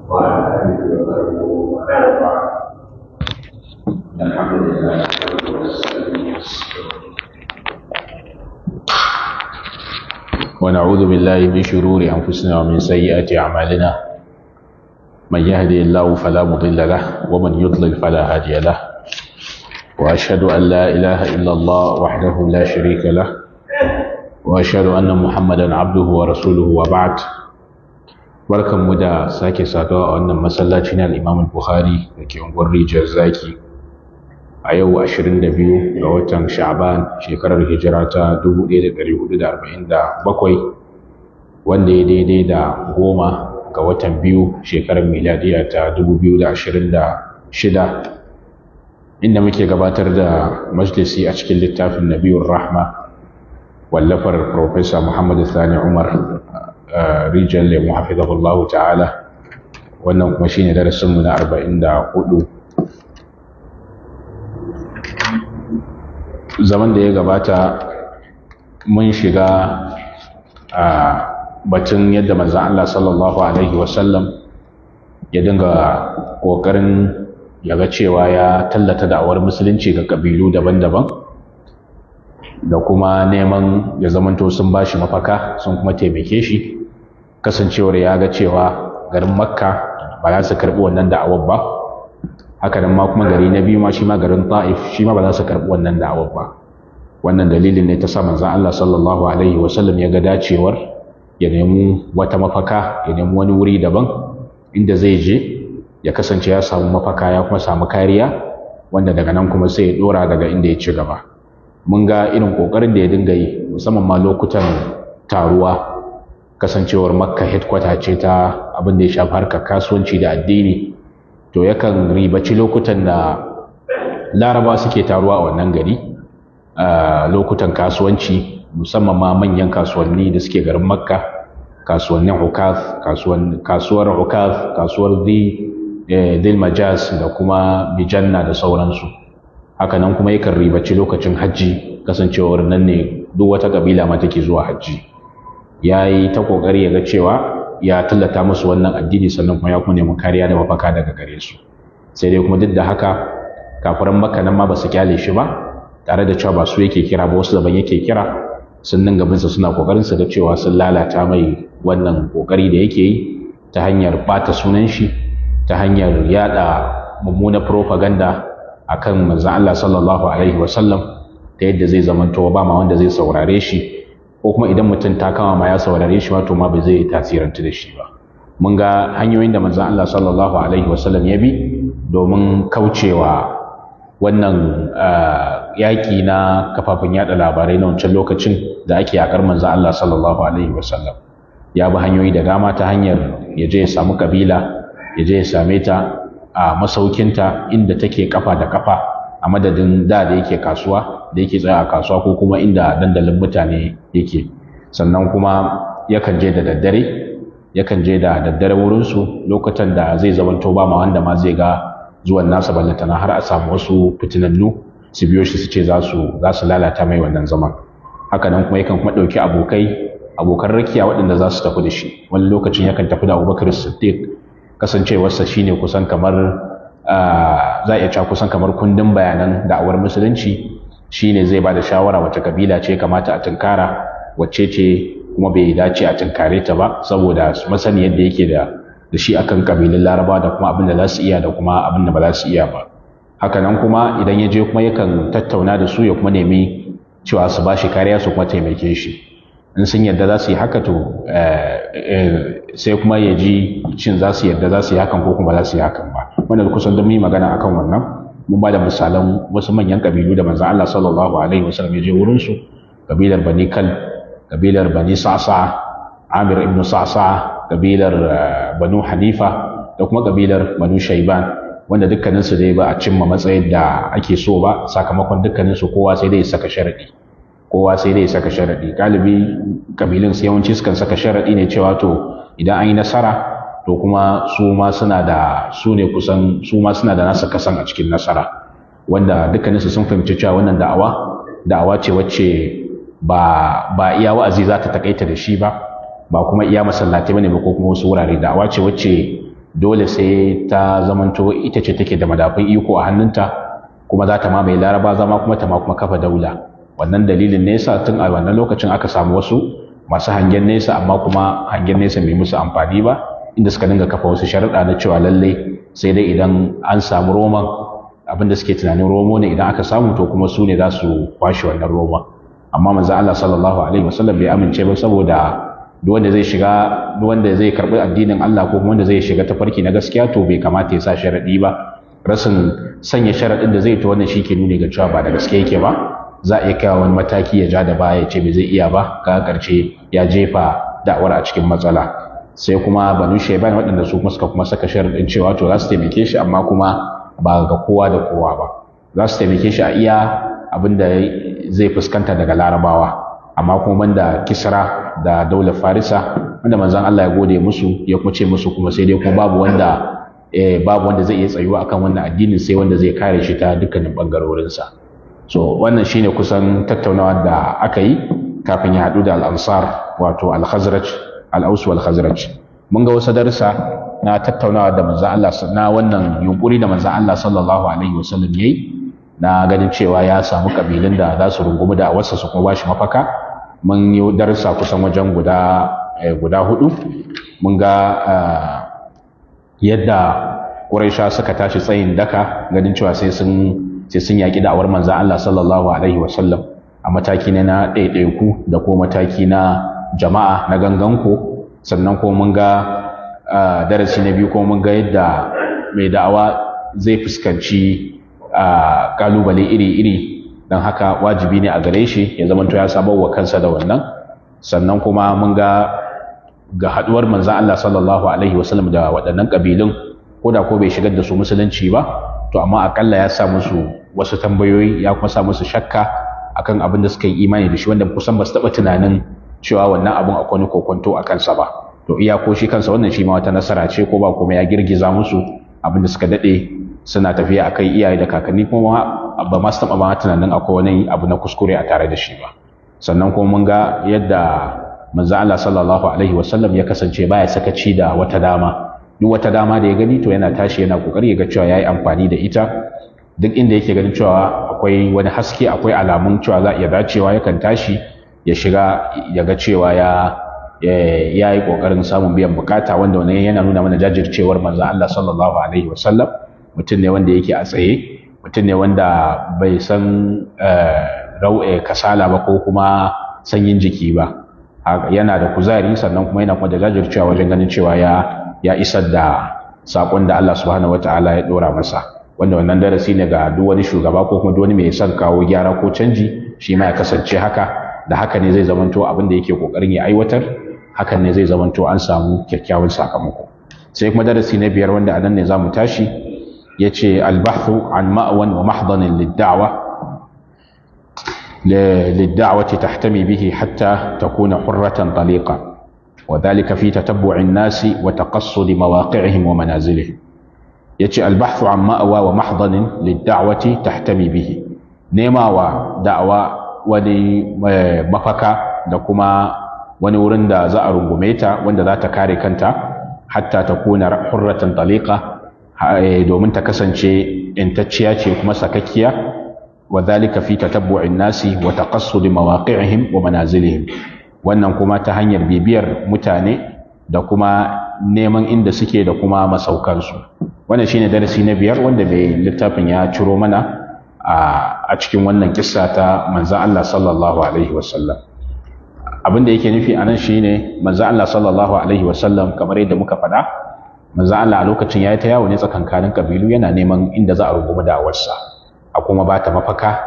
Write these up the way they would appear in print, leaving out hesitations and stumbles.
وعلى آله وصحبه ومن والاه. الحمد لله ونعوذ بالله من شرور أنفسنا ومن سيئات أعمالنا. من يهدي الله فلا مضل له ومن يضلل فلا هادي له. وأشهد أن لا إله إلا الله وحده لا شريك له وأشهد أن محمدا عبده ورسوله وبعد. barkanmu da sake saduwa a wannan masallaci na al-Imam Bukhari da ke unguwar Rijiyar Zaki a yau 22 ga watan Sha'ban shekarar hijira ta 1447 wanda ya daidai da 10 ga watan biyu shekarar miladiya ta 2026 inda muke gabatar da majalisi a cikin littafin Nabiyur Rahma wallafar Professor Muhammad Sani Umar Rijal Lemu hafizahullahu ta'ala. Wannan kuma shine darasinmu na 44. Zaman da ya gabata mun shiga a batun yadda manzon Allah sallallahu alaihi wasallam ya dinga kokarin ya ga cewa ya tallata da'awar musulunci ga kabilu daban-daban da kuma neman ya zamanto sun bashi mafaka sun kuma taimake shi, kasancewar ya ga cewa garin Makka ba za su karbi wannan da'awar ba, haka nan ma kuma gari na biyu ma shi ma garin Ta'if shi ma ba za su karbi wannan da'awar ba. Wannan dalilin ne ta sa manzon Allah sallallahu alaihi wasallam ya ga dacewar ya nemi wata mafaka, ya nemi wani wuri daban inda zai je ya kasance ya samu mafaka ya kuma samu kariya, wanda daga nan kuma sai ya dora daga inda ya ci gaba. Mun ga irin kokarin da ya dinga yi musamman ma lokutan taruwa, kasancewar Makka headquarter ce ta abin da ya shafi harkar kasuwanci da addini, to yakan ribaci lokutan da Laraba suke taruwa a wannan gari lokutan kasuwanci, musamman ma manyan kasuwanni da suke garin Makka, kasuwannin Ukaz, kasuwar Ukaz, kasuwar Dhil Majaz da kuma Mijanna da sauransu. Haka nan kuma yakan ribaci lokacin hajji, kasancewar nan ne duk wata kabila ma take zuwa hajji. Ya yi ta kokari ya ga cewa ya tallata musu wannan addini, sannan kuma ya kuma nemi kariya da mafaka daga gare su. Sai dai kuma duk da haka kafiran Makka nan ma ba su kyale shi ba, tare da cewa ba su yake kira ba, wasu daban yake kira, sun dinga bin sa suna kokarin su ga cewa sun lalata mai wannan kokari da yake yi ta hanyar bata sunan shi, ta hanyar yada mummunar propaganda akan manzon Allah sallallahu alaihi wasallam, ta yadda zai zamanto ba ma wanda zai saurare shi, ko kuma idan mutum ta kama ma ya saurare shi wato ma bai zai tasirantu da shi ba. Mun ga hanyoyin da manzon Allah sallallahu alaihi wasallam ya bi domin kaucewa wannan yaƙi na kafafen yada labarai na wancan lokacin da ake yakar manzon Allah sallallahu alaihi wasallam. Ya bi hanyoyi da dama, ta hanyar ya je ya samu kabila, ya je ya same ta a masaukinta inda take kafa da kafa, a madadin da yake kasuwa, da yake tsaya a kasuwa ko kuma inda dandalin mutane yake. Sannan kuma yakan je da daddare wurinsu lokutan da zai zamanto ba ma wanda ma zai ga zuwan nasa, ballantana har a samu wasu fitinannu su biyo shi su ce za su lalata mai wannan zaman. Haka nan kuma yakan kuma ɗauki abokan rakiya waɗanda za su tafi da shi. Wani lokacin yakan tafi da Abubakar Siddiq, kasancewarsa shine kusan kamar za a iya cewa kusan kamar kundin bayanan da'awar musulunci, shine zai ba da shawara wace kabila ce kamata a tunkara, wacce ce kuma bai dace a tunkare ta ba, saboda masani yadda yake da shi akan kabilun Laraba da kuma abin da za su iya da kuma abin da ba za su iya ba. Haka nan kuma idan ya je kuma yakan tattauna da su, ya kuma nemi cewa su ba shi kariya, su kuma taimake shi. In sun yarda za su yi haka, to sai kuma ya ji shin za su yarda za su yi hakan ko kuma za su yi hakan ba. Wannan kusan don yi magana akan wannan, mun ba da misalan wasu manyan kabilu da manzon Allah sallallahu alaihi wasallam ya je wurin su, kabilar Bani Kal, kabilar Bani Sa'sa, Amir ibn Sa'sa, kabilar Banu Hanifa da kuma kabilar Banu Shayban, wanda dukkanin su dai ba a cimma matsayin da ake so ba, sakamakon dukkanin su kowa sai dai ya saka sharadi. Galibi kabilun su yawanci sukan saka sharadi ne cewa to idan an yi nasara to kuma su ma suna da nasa kasan a cikin nasara, wanda dukkanin su sun fahimci cewa wannan da'awa ce wacce ba iya wa'azi za ta takaita da shi ba, ba kuma iya masallatai bane ba ko kuma wasu wurare. Da'awa ce wacce dole sai ta zamanto ita ce take da madafun iko a hannunta, kuma za ta mamaye Laraba zama kuma ta ma kuma kafa daula. Wannan dalilin ne yasa tun a wannan lokacin aka samu wasu masu hangen nesa, amma kuma hangen nesa bai musu amfani ba, inda suka dinga kafa wasu sharuɗa na cewa lallai sai dai idan an samu roman, abinda suke tunanin romo ne idan aka samu to kuma su ne za su kwashe wannan roman. Amma manzo Allah sallallahu alaihi wasallam bai amince ba, saboda duk wanda zai karbi addinin Allah ko kuma wanda zai shiga tafarki na gaskiya to bai kamata ya sa sharadi ba. Rasin sanya sharadin da zai to wannan shi ke nuni ga cewa ba da gaske yake ba. Za a iya kai wani mataki ya ja da baya ya ce bai zai iya ba, ga karshe ya jefa da'awar a cikin matsala. Sai kuma Banu Shayban waɗanda su kuma suka kuma saka sharadin cewa to za su taimake shi, amma kuma ba ga kowa da kowa ba. Za su taimake shi a iya abinda zai fuskanta daga Larabawa, amma kuma banda Kisra da daular Farisa, wanda manzon Allah ya gode musu ya kuma ce musu kuma sai dai kuma babu wanda zai iya tsayuwa akan wannan addinin sai wanda zai kare shi ta dukkanin bangarorinsa. So wannan shine kusan tattaunawa da aka yi kafin ya haɗu da al-Ansar, wato al-Khazraj, al-Aus wal Khazraj. Mun ga wasu darussa na tattaunawa da manzon Allah, na wannan yunkuri da manzon Allah sallallahu alaihi wasallam yayi na ganin cewa ya samu kabilun da za su rungumi da awarsa su kuma bashi mafaka. Mun yi darussa kusan wajen guda hudu. Mun ga yadda Quraisha suka tashi tsayin daka ganin cewa sai sun yaƙi da'awar manzon Allah sallallahu alaihi wasallam a mataki na ɗaiɗaiku da ko mataki na jama'a na ganganko. Sannan ko mun ga darasi na biyu, ko mun ga yadda mai da'awa zai fuskanci kalubale iri-iri, don haka wajibi ne a gare shi ya zamanto ya samar wa kansa da wannan. Sannan kuma mun ga haduwar manzon Allah sallallahu alaihi wasallam da waɗannan kabilun, ko da ko bai shigar da su musulunci ba, to amma akalla ya sa musu wasu tambayoyi, ya kuma sa musu shakka akan abin da suka yi imani da shi, wanda kusan ba su taɓa tunanin cewa wannan abin akwai kokonto a kansa ba. To iya ko shi kansa wannan shi ma wata nasara ce, ko ba kuma ya girgiza musu abin da suka daɗe suna tafiya akai, iyaye da kakanni kuma ba ma su taɓa ba tunanin akwai wani abu na kuskure a tare da shi ba. Sannan kuma mun ga yadda manzo Allah sallallahu alaihi wasallam ya kasance baya sakaci da wata dama. Duk wata dama da ya gani to yana tashi yana kokari ya ga cewa yayi amfani da ita. Duk inda yake ganin cewa akwai wani haske, akwai alamun cewa za a iya dacewa, yakan tashi ya shiga ya ga cewa ya yi kokarin samun biyan bukata, wanda wannan yana nuna mana jajircewar manzo Allah sallallahu alaihi wasallam. Mutum ne wanda yake a tsaye, mutum ne wanda bai san kasala ba ko kuma sanyin jiki ba. Yana da kuzari, sannan kuma yana kuma da jajircewa wajen ganin cewa ya isar da sakon da Allah subhanahu wataala ya dora masa, wanda wannan darasi ne ga duk wani shugaba ko kuma duk wani mai son kawo gyara ko canji, shi ma ya kasance haka. Da haka ne zai zamanto abin da yake kokarin ya aiwatar, hakan ne zai zamanto an samu kyakkyawan sakamako. Sai kuma darasi na biyar, wanda anan ne zamu tashi, yace al-bahthu an ma'wan wa mahdanin lid-da'wati tahtami bihi hatta takuna hurratan taliqa, وذلك في تتبع الناس وتقصد مواقعهم ومنازلهم. يجي البحث عن مأوى ومحضن للدعوة تحتمي به. نيما ودعوة وني مفكا دكما وني ورندا زأر غميتا وندا ذات كاري كنتا حتى تكون حرة طليقة دومن تكسنشي انتشياتي كما سككيا. وذلك في تتبع الناس وتقصد مواقعهم ومنازلهم. Wannan kuma ta hanyar bibiyar mutane da kuma neman inda suke da kuma masaukansu. Wannan shine darasi na biyar wanda mai littafin ya ciro mana a cikin wannan kissa ta manzon Allah sallallahu alaihi wasallam. Abin da yake nufi anan shine manzon Allah sallallahu alaihi wasallam, kamar yadda muka faɗa, manzon Allah a lokacin yayi ta yawo ne tsakankanin kabilu, yana neman inda za a rungumi da'awarsa, a kuma ba ta mafaka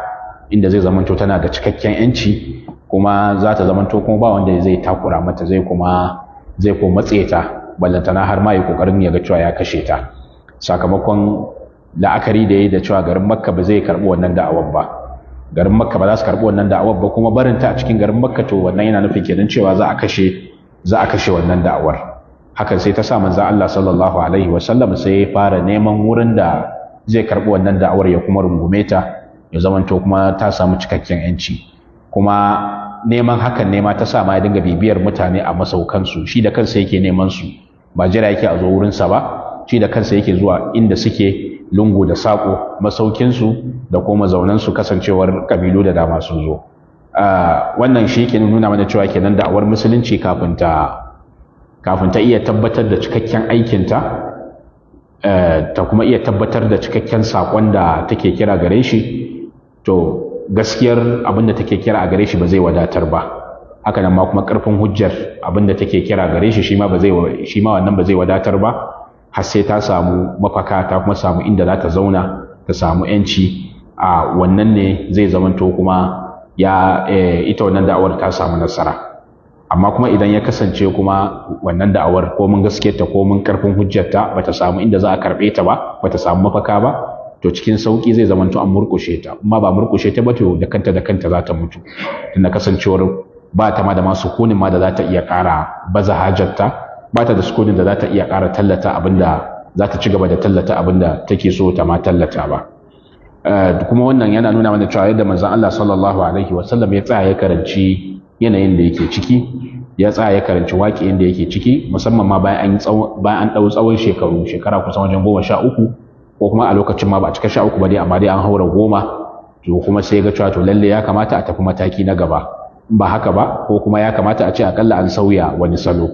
inda zai zamanto tana da cikakken yanci, kuma za ta zamanto kuma ba wanda zai takura mata, zai kuma matse ta, ballantana har ma yi kokarin ya ga cewa ya kashe ta. Sakamakon la'akari da yayi da cewa garin Makka ba zai karbi wannan da'awar ba, garin Makka ba za su karbi wannan da'awar ba, kuma barin ta a cikin garin Makka to wannan yana nufin kenan cewa za a kashe wannan da'awar. Hakan sai ta sa manzon Allah sallallahu alaihi wasallam sai ya fara neman wurin da zai karbi wannan da'awar ya kuma rungume ta, ya zamanto kuma ta samu cikakken yanci. Kuma neman hakan ne ma ta sa ma ya dinga bibiyar mutane a masaukansu, shi da kansa yake neman su, ba jira yake a zo wurinsa ba, shi da kansa yake zuwa inda suke lungu da saƙo, masaukinsu da kuma zaunansu, kasancewar ƙabilu da dama sun zo. Wannan shi ke nuna mana cewa kenan da'awar musulunci kafin ta iya tabbatar da cikakken aikinta, ta kuma iya tabbatar da cikakken saƙon da take kira gare shi, to gaskiyar abin da take kira a gare shi ba zai wadatar ba. Haka nan ma kuma ƙarfin hujjar abin da take kira gare shi shi ma wannan ba zai wadatar ba, har sai ta samu mafaka, ta kuma samu inda za ta zauna, ta samu yanci. A wannan ne zai zamanto kuma ita wannan da'awar ta samu nasara. Amma kuma idan ya kasance kuma wannan da'awar ko mun gaskiyarta ko mun karfin hujjarta bata samu inda za a karbe ta ba, bata samu mafaka ba, to cikin sauki zai zamanto an murkushe ta. Amma ba murkushe ta ba, to da kanta za ta mutu, tunda kasancewar ba ta ma da masu sukunin ma da za ta iya ƙara baza hajarta, ba ta da sukunin da za ta iya ƙara tallata abinda za ta ci gaba da tallata abinda take so ta ma tallata ba. Kuma wannan yana nuna mana cewa yadda manzon Allah sallallahu alaihi wasallam ya tsaya ya karanci yanayin da yake ciki, ya tsaya ya karanci waƙiyin da yake ciki, musamman ma bayan an ɗau tsawon shekara kusan wajen 13, ko kuma a lokacin ma ba a cika 13 ba dai, amma dai an haura 10. To kuma sai ga cewa to lalle ya kamata a tafi mataki na gaba, in ba haka ba, ko kuma ya kamata a ce akalla an sauya wani salo,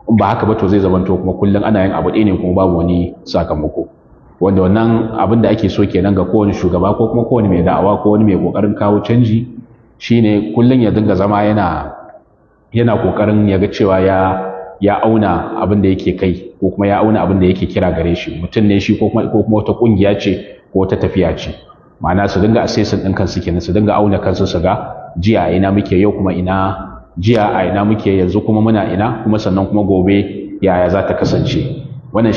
in ba haka ba to zai zamanto kuma kullum ana yin abu ɗaya ne kuma babu wani sakamako. Wanda wannan abin da ake so kenan ga kowane shugaba ko kuma kowane mai da'awa ko wani mai kokarin kawo canji, shine kullum ya dinga zama yana kokarin ya ga cewa ya auna abin da yake kai, ko kuma ya auna abin da yake kira gare shi, mutum ne shi ko kuma wata kungiya ce ko wata tafiya ce. Ma'ana su dinga assessing din kansu kenan, su dinga auna kansu, su ga jiya a ina muke, yau kuma jiya a ina muke, yanzu kuma muna ina, kuma sannan kuma gobe yaya za ta kasance. Wannan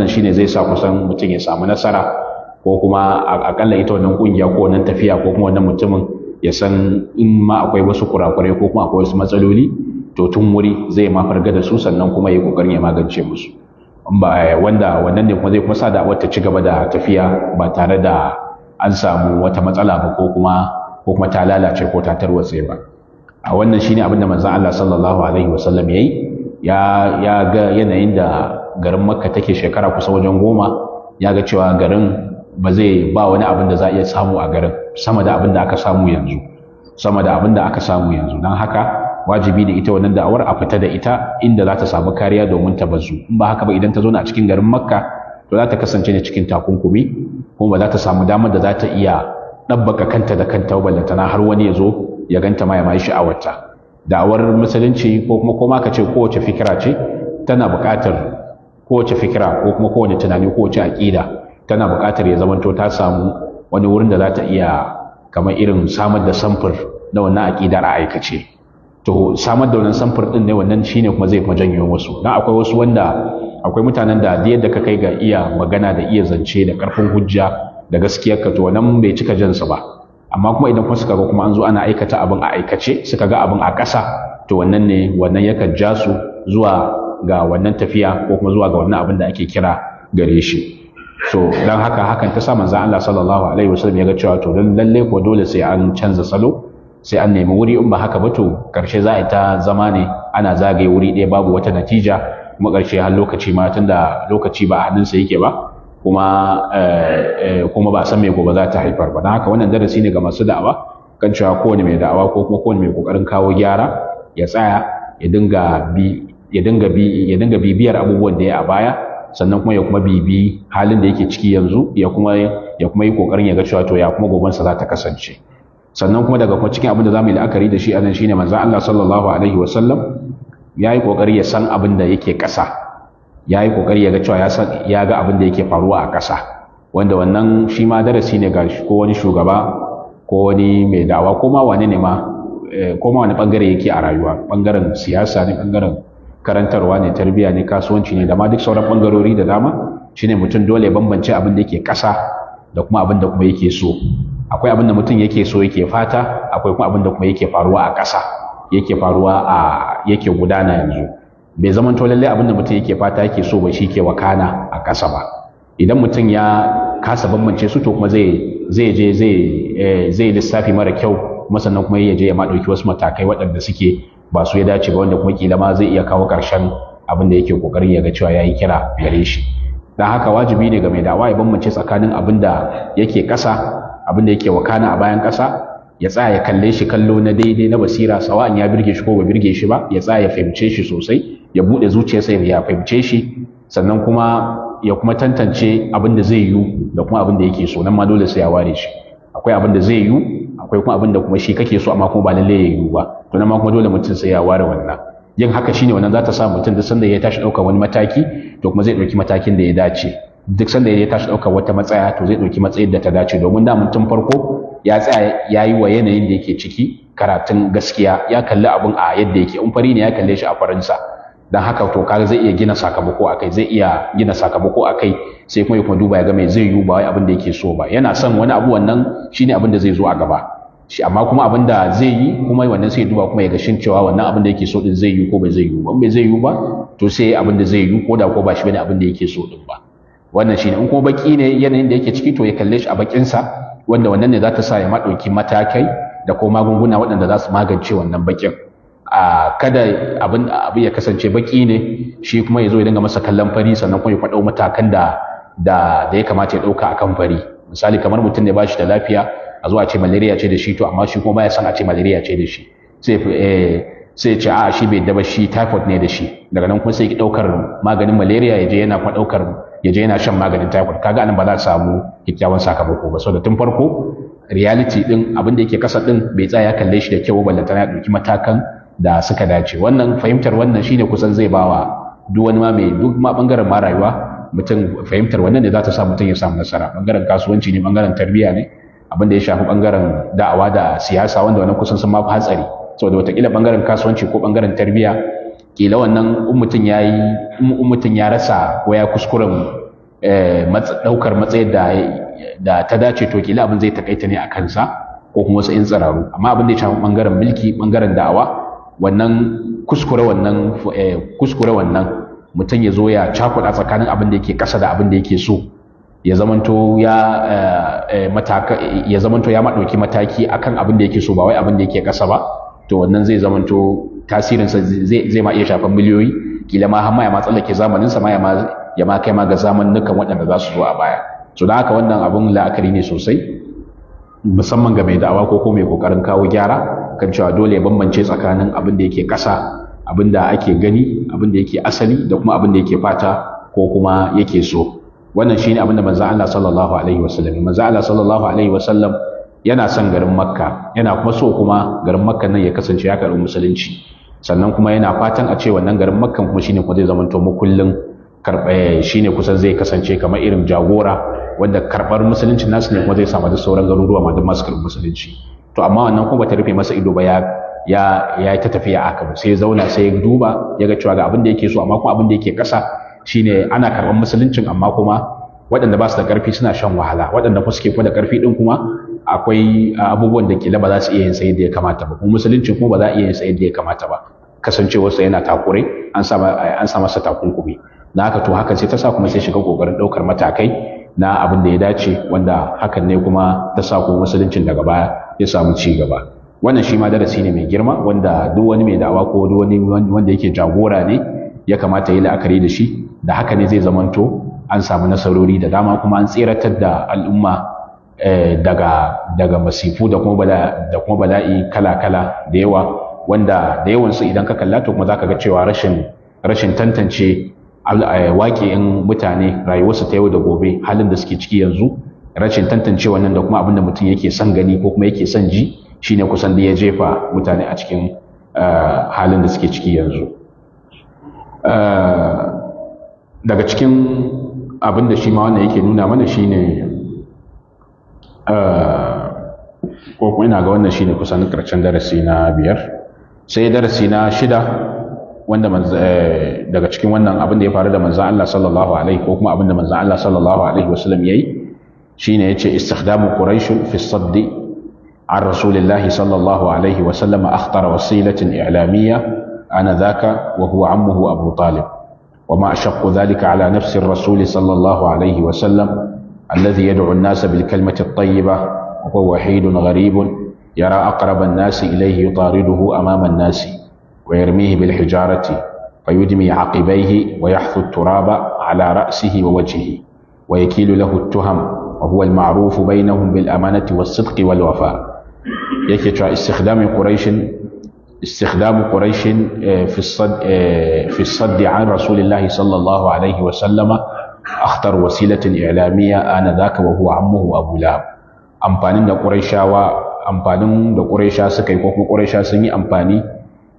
shine zai sa kusan mutum ya samu nasara, ko kuma akalla ita wannan kungiya ko wannan tafiya ko kuma wannan mutumin ya san in ma akwai wasu kurakurai ko kuma akwai wasu matsaloli, to tun wuri zai ma farga da su, sannan kuma ya kokarin ya magance musu. Wanda wannan ne kuma zai kuma sa da wata ci gaba da tafiya ba tare da an samu wata matsala ba, ko kuma ta lalace ko ta tarwatse ba. A wannan shine abin da manzon Allah sallallahu alaihi wasallam yayi. Ya ga yanayin da garin Makka take shekara kusa wajen 10, ya ga cewa garin ba zai ba wani abin da za a iya samu a garin sama da abin da aka samu yanzu, don haka wajibi ne ita wannan da'awar a fita da ita inda za ta samu kariya domin ta bazu. In ba haka ba, idan ta zo a cikin garin Makka, to za ta kasance ne cikin takunkumi, kuma ba za ta samu damar da za ta iya ɗabbaka kanta da kanta, ballantana har wani ya zo ya ganta ma ya mai sha'awarta. Da'awar musulunci ko kuma ka ce kowace fikira ce, tana buƙatar kowace fikira ko kuma kowace tunani, kowace aƙida tana buƙatar ya zamanto ta samu wani wurin da za ta iya kamar irin samar da samfur na wannan aƙidar a aikace. To samar da wannan samfur ɗin ne, wannan shine kuma zai kuma janyo wasu. Dan akwai mutanen da yadda ka kai ga iya magana da iya zance da ƙarfin hujja da gaskiyarka, to wannan bai cika jansa ba. Amma kuma idan kuma suka ga kuma an zo ana aikata abin a aikace, suka ga abin a ƙasa, to wannan yakan ja su zuwa ga wannan tafiya ko kuma zuwa ga wannan abin da ake kira gare shi. So dan hakan ta sa manzon Allah sallallahu alaihi wasallam ya ga cewa to lalle ko dole sai an canza salo, sai an nemi wuri, in ba haka ba to karshe za a ta zama ne ana zagaye wuri ɗaya babu wata natija, kuma karshe har lokaci ma, tunda lokaci ba a hannunsa yake ba, kuma ba san me gobe za ta haifar ba. Don haka wannan darasi ne ga masu da'awa, kan cewa kowane mai da'awa ko kuma kowane mai kokarin kawo gyara ya tsaya ya dinga bibiyar abubuwan da ya a baya, sannan kuma ya kuma bibi halin da yake ciki yanzu, ya kuma yi kokarin ya ga cewa to ya kuma gobensa za ta kasance. Sannan kuma daga kuma cikin abin da zamu yi la'akari da shi anan shine manzon Allah sallallahu alaihi wasallam ya yi kokari ya san abin da yake ƙasa, ya yi kokari ya ga cewa ya ga abin da yake faruwa a ƙasa, wanda wannan shi ma darasi ne ga ko wani shugaba ko wani mai da'awa ko ma wane ne ma, ko ma wani bangare yake a rayuwa, bangaren siyasa ne, bangaren karantarwa ne, tarbiyya ne, kasuwanci ne, da ma duk sauran bangarori da dama, shine mutum dole ya bambance abin da yake ƙasa da kuma abin da kuma yake so. Akwai abin da mutum yake so yake fata, akwai kuma abin da kuma yake faruwa a ƙasa, yake gudana yanzu. Bai zaman to lalle abin da mutum yake fata yake so ba shi ke wakana a ƙasa ba. Idan mutum ya kasa bambance su, to kuma zai lissafi mara kyau kuma sannan kuma ya je ya ma ɗauki wasu matakai waɗanda suke ba su ya dace ba, wanda kuma kila ma zai iya kawo ƙarshen abin da yake ƙoƙarin ya ga cewa ya yi kira gare shi. Don haka wajibi ne ga mai da'awa ya bambance tsakanin abin da yake ƙasa, abin da yake wakana a bayan ƙasa, ya tsaya ya kalle shi kallo na daidai na basira, sawa'an ya birge shi ko ba birge shi ba, ya tsaya ya fahimce shi sosai, ya buɗe zuciyarsa ya fahimce shi, sannan kuma ya kuma tantance abin da zai yiwu da kuma abin da yake so. Nan ma dole sai ya ware shi, akwai abin da zai yiwu, akwai kuma abin da kuma shi kake so amma kuma ba lalle ya yiwu ba, to nan ma kuma dole mutum sai ya ware wannan. Yin haka shine wannan za ta sa mutum duk sanda ya tashi ɗaukar wani mataki to kuma zai ɗauki matakin da ya dace. Duk sanda ya tashi ɗaukar wata matsaya to zai ɗauki matsayin da ta dace, domin da mutum farko ya tsaya ya yi wa yanayin da yake ciki karatun gaskiya, ya kalli abin a yadda yake. In fari ne ya kalle shi a farinsa, don haka to kaga zai iya gina sakamako akai, sai kuma ya kuma duba ya ga mai zai yiwu ba wai abin da yake so ba. Yana son wani abu, wannan shine abin da zai zo a gaba shi, amma kuma abin da zai yi kuma wannan sai duba kuma ya ga shin cewa wannan abin da yake so din zai yiwu ko bai zai yiwu ba. In bai zai yiwu ba to sai abin da zai yiwu, ko da ko ba shi bane abin da yake so din ba. Wannan shine. In kuma baki ne yanayin da yake ciki to ya kalle shi a bakinsa, wanda wannan ne za ta sa ya ma ɗauki matakai da ko magunguna waɗanda za su magance wannan bakin. Kada abu ya kasance baki ne shi kuma ya zo ya dinga masa kallon fari, sannan kuma ya faɗo matakan da ya kamata ya ɗauka akan fari. Misali kamar mutum ne ba shi da lafiya, a zuwa ce malaria ce da shi, to amma shi kuma baya son a ce malaria ce da shi, sai ce a shi bai daba shi typhoid ne da shi. Daga nan kuma sai ya ɗaukar maganin malaria ya je yana shan maganin typhoid. Kaga anan ba za a samu kyakkyawan sakamako ba, saboda tun farko reality din abin da yake kasa din bai tsaya ya kalle shi da kyau, ballantana ya ɗauki matakan da suka dace. Wannan fahimtar wannan shine kusan zai bawa duk wani ma mai duk ma bangaren ma rayuwa mutum fahimtar wannan ne za ta sa mutum ya samu nasara. Bangaren kasuwanci ne, bangaren tarbiyya ne, abin da ya shafi bangaren da'awa da siyasa, wanda wannan kusan sun ma fi hatsari, saboda wataƙila bangaren kasuwanci ko bangaren tarbiyya kila wannan in mutum ya rasa ko ya kuskuren ɗaukar matsayin da ta dace, to kila abin zai takaita ne a kansa ko kuma wasu 'yan tsiraru. Amma abin da ya shafi bangaren mulki, bangaren da'awa, wannan kuskure wannan mutum ya zo ya cakuɗa tsakanin abin da yake ƙasa da abin da yake so, ya zamanto ya maɗauki mataki akan abin da yake so ba wai abin da yake ƙasa ba, to wannan zai zamanto tasirinsa zai ma iya shafan miliyoyi, kila ma har ma ya tsallake zamaninsa ma ya ma kai ma ga zamanukan waɗanda za su zo a baya. So da haka wannan abin la'akari ne sosai, musamman ga mai da'awa ko mai kokarin kawo gyara, kan cewa dole ya bambance tsakanin abin da yake ƙasa, abin da ake gani, abin da yake asali, da kuma abin da yake fata ko kuma yake so. Wannan shine abin da manzo Allah sallallahu alaihi wasallam yana son garin Makka, yana kuma so kuma garin Makka nan ya kasance ya karɓi musulunci, sannan kuma yana fatan a ce wannan garin Makka kuma shine kuma zai zamanto mukullin shine kusan zai kasance kamar irin jagora wanda karɓar musulunci nasu ne kuma zai samu da sauran garuruwa ma duk masu karɓar musulunci. To amma wannan kuma bata rufe masa ido ba, ya ta tafiya aka sai ya zauna sai ya duba ya ga cewa ga abin da yake so, amma kuma abin da yake ƙasa shine ana karɓar musuluncin amma kuma waɗanda ba su da ƙarfi suna shan wahala, waɗanda kuma suke da ƙarfi ɗin kuma akwai abubuwan da kila ba za su iya yin sa yadda ya kamata ba, kuma musuluncin kuma ba za a iya yin sa yadda ya kamata ba, kasancewarsa yana takure, an sa masa takunkumi. Na haka to hakan sai ta sa kuma sai shiga kokarin ɗaukar matakai na abin da ya dace, wanda hakan ne kuma ta sa kuma musuluncin daga baya ya samu ci gaba. Wannan shi ma darasi ne mai girma, wanda duk wani mai da'awa ko duk wani wanda yake jagora ne ya kamata yi la'akari da shi. Da haka ne zai zamanto an samu nasarori da dama, kuma an tseratar da al'umma daga masifu da kuma bala'i kala-kala da yawa, wanda da yawansu idan ka kalla to kuma za ka ga cewa rashin tantance waƙi'in mutane, rayuwarsu ta yau da gobe, halin da suke ciki yanzu, rashin tantance wannan da kuma abin da mutum yake son gani ko kuma yake son ji, shine kusan da ya jefa mutane a cikin halin da suke ciki yanzu. Daga cikin abin da shi ma wannan yake nuna mana shine ko kuma ina ga wannan shine kusan karshen darasi na 5, sai darasi na 6 wanda daga cikin wannan abin da ya faru da manzon Allah sallallahu alaihi ko kuma abin da manzon Allah sallallahu alaihi wasallam yayi shine yace istikhdamu quraish fi as-sadd an rasulillah sallallahu alaihi wasallam akhtar wasilatin i'lamiyya ana dhaka wa huwa ammuhu Abu Talib وما أشق ذلك على نفس الرسول صلى الله عليه وسلم الذي يدعو الناس بالكلمة الطيبة وهو وحيد غريب يرى أقرب الناس إليه يطارده أمام الناس ويرميه بالحجارة فيدمي عقبيه ويحث التراب على رأسه ووجهه ويكيل له التهم وهو المعروف بينهم بالأمانة والصدق والوفاء. يكي استخدام قريش في الصد عن رسول الله صلى الله عليه وسلم أخطر وسيلة إعلامية آنذاك وهو عمه أبو لهب. amfanin da Quraysha suka yi ko kuma Quraysha sun yi amfani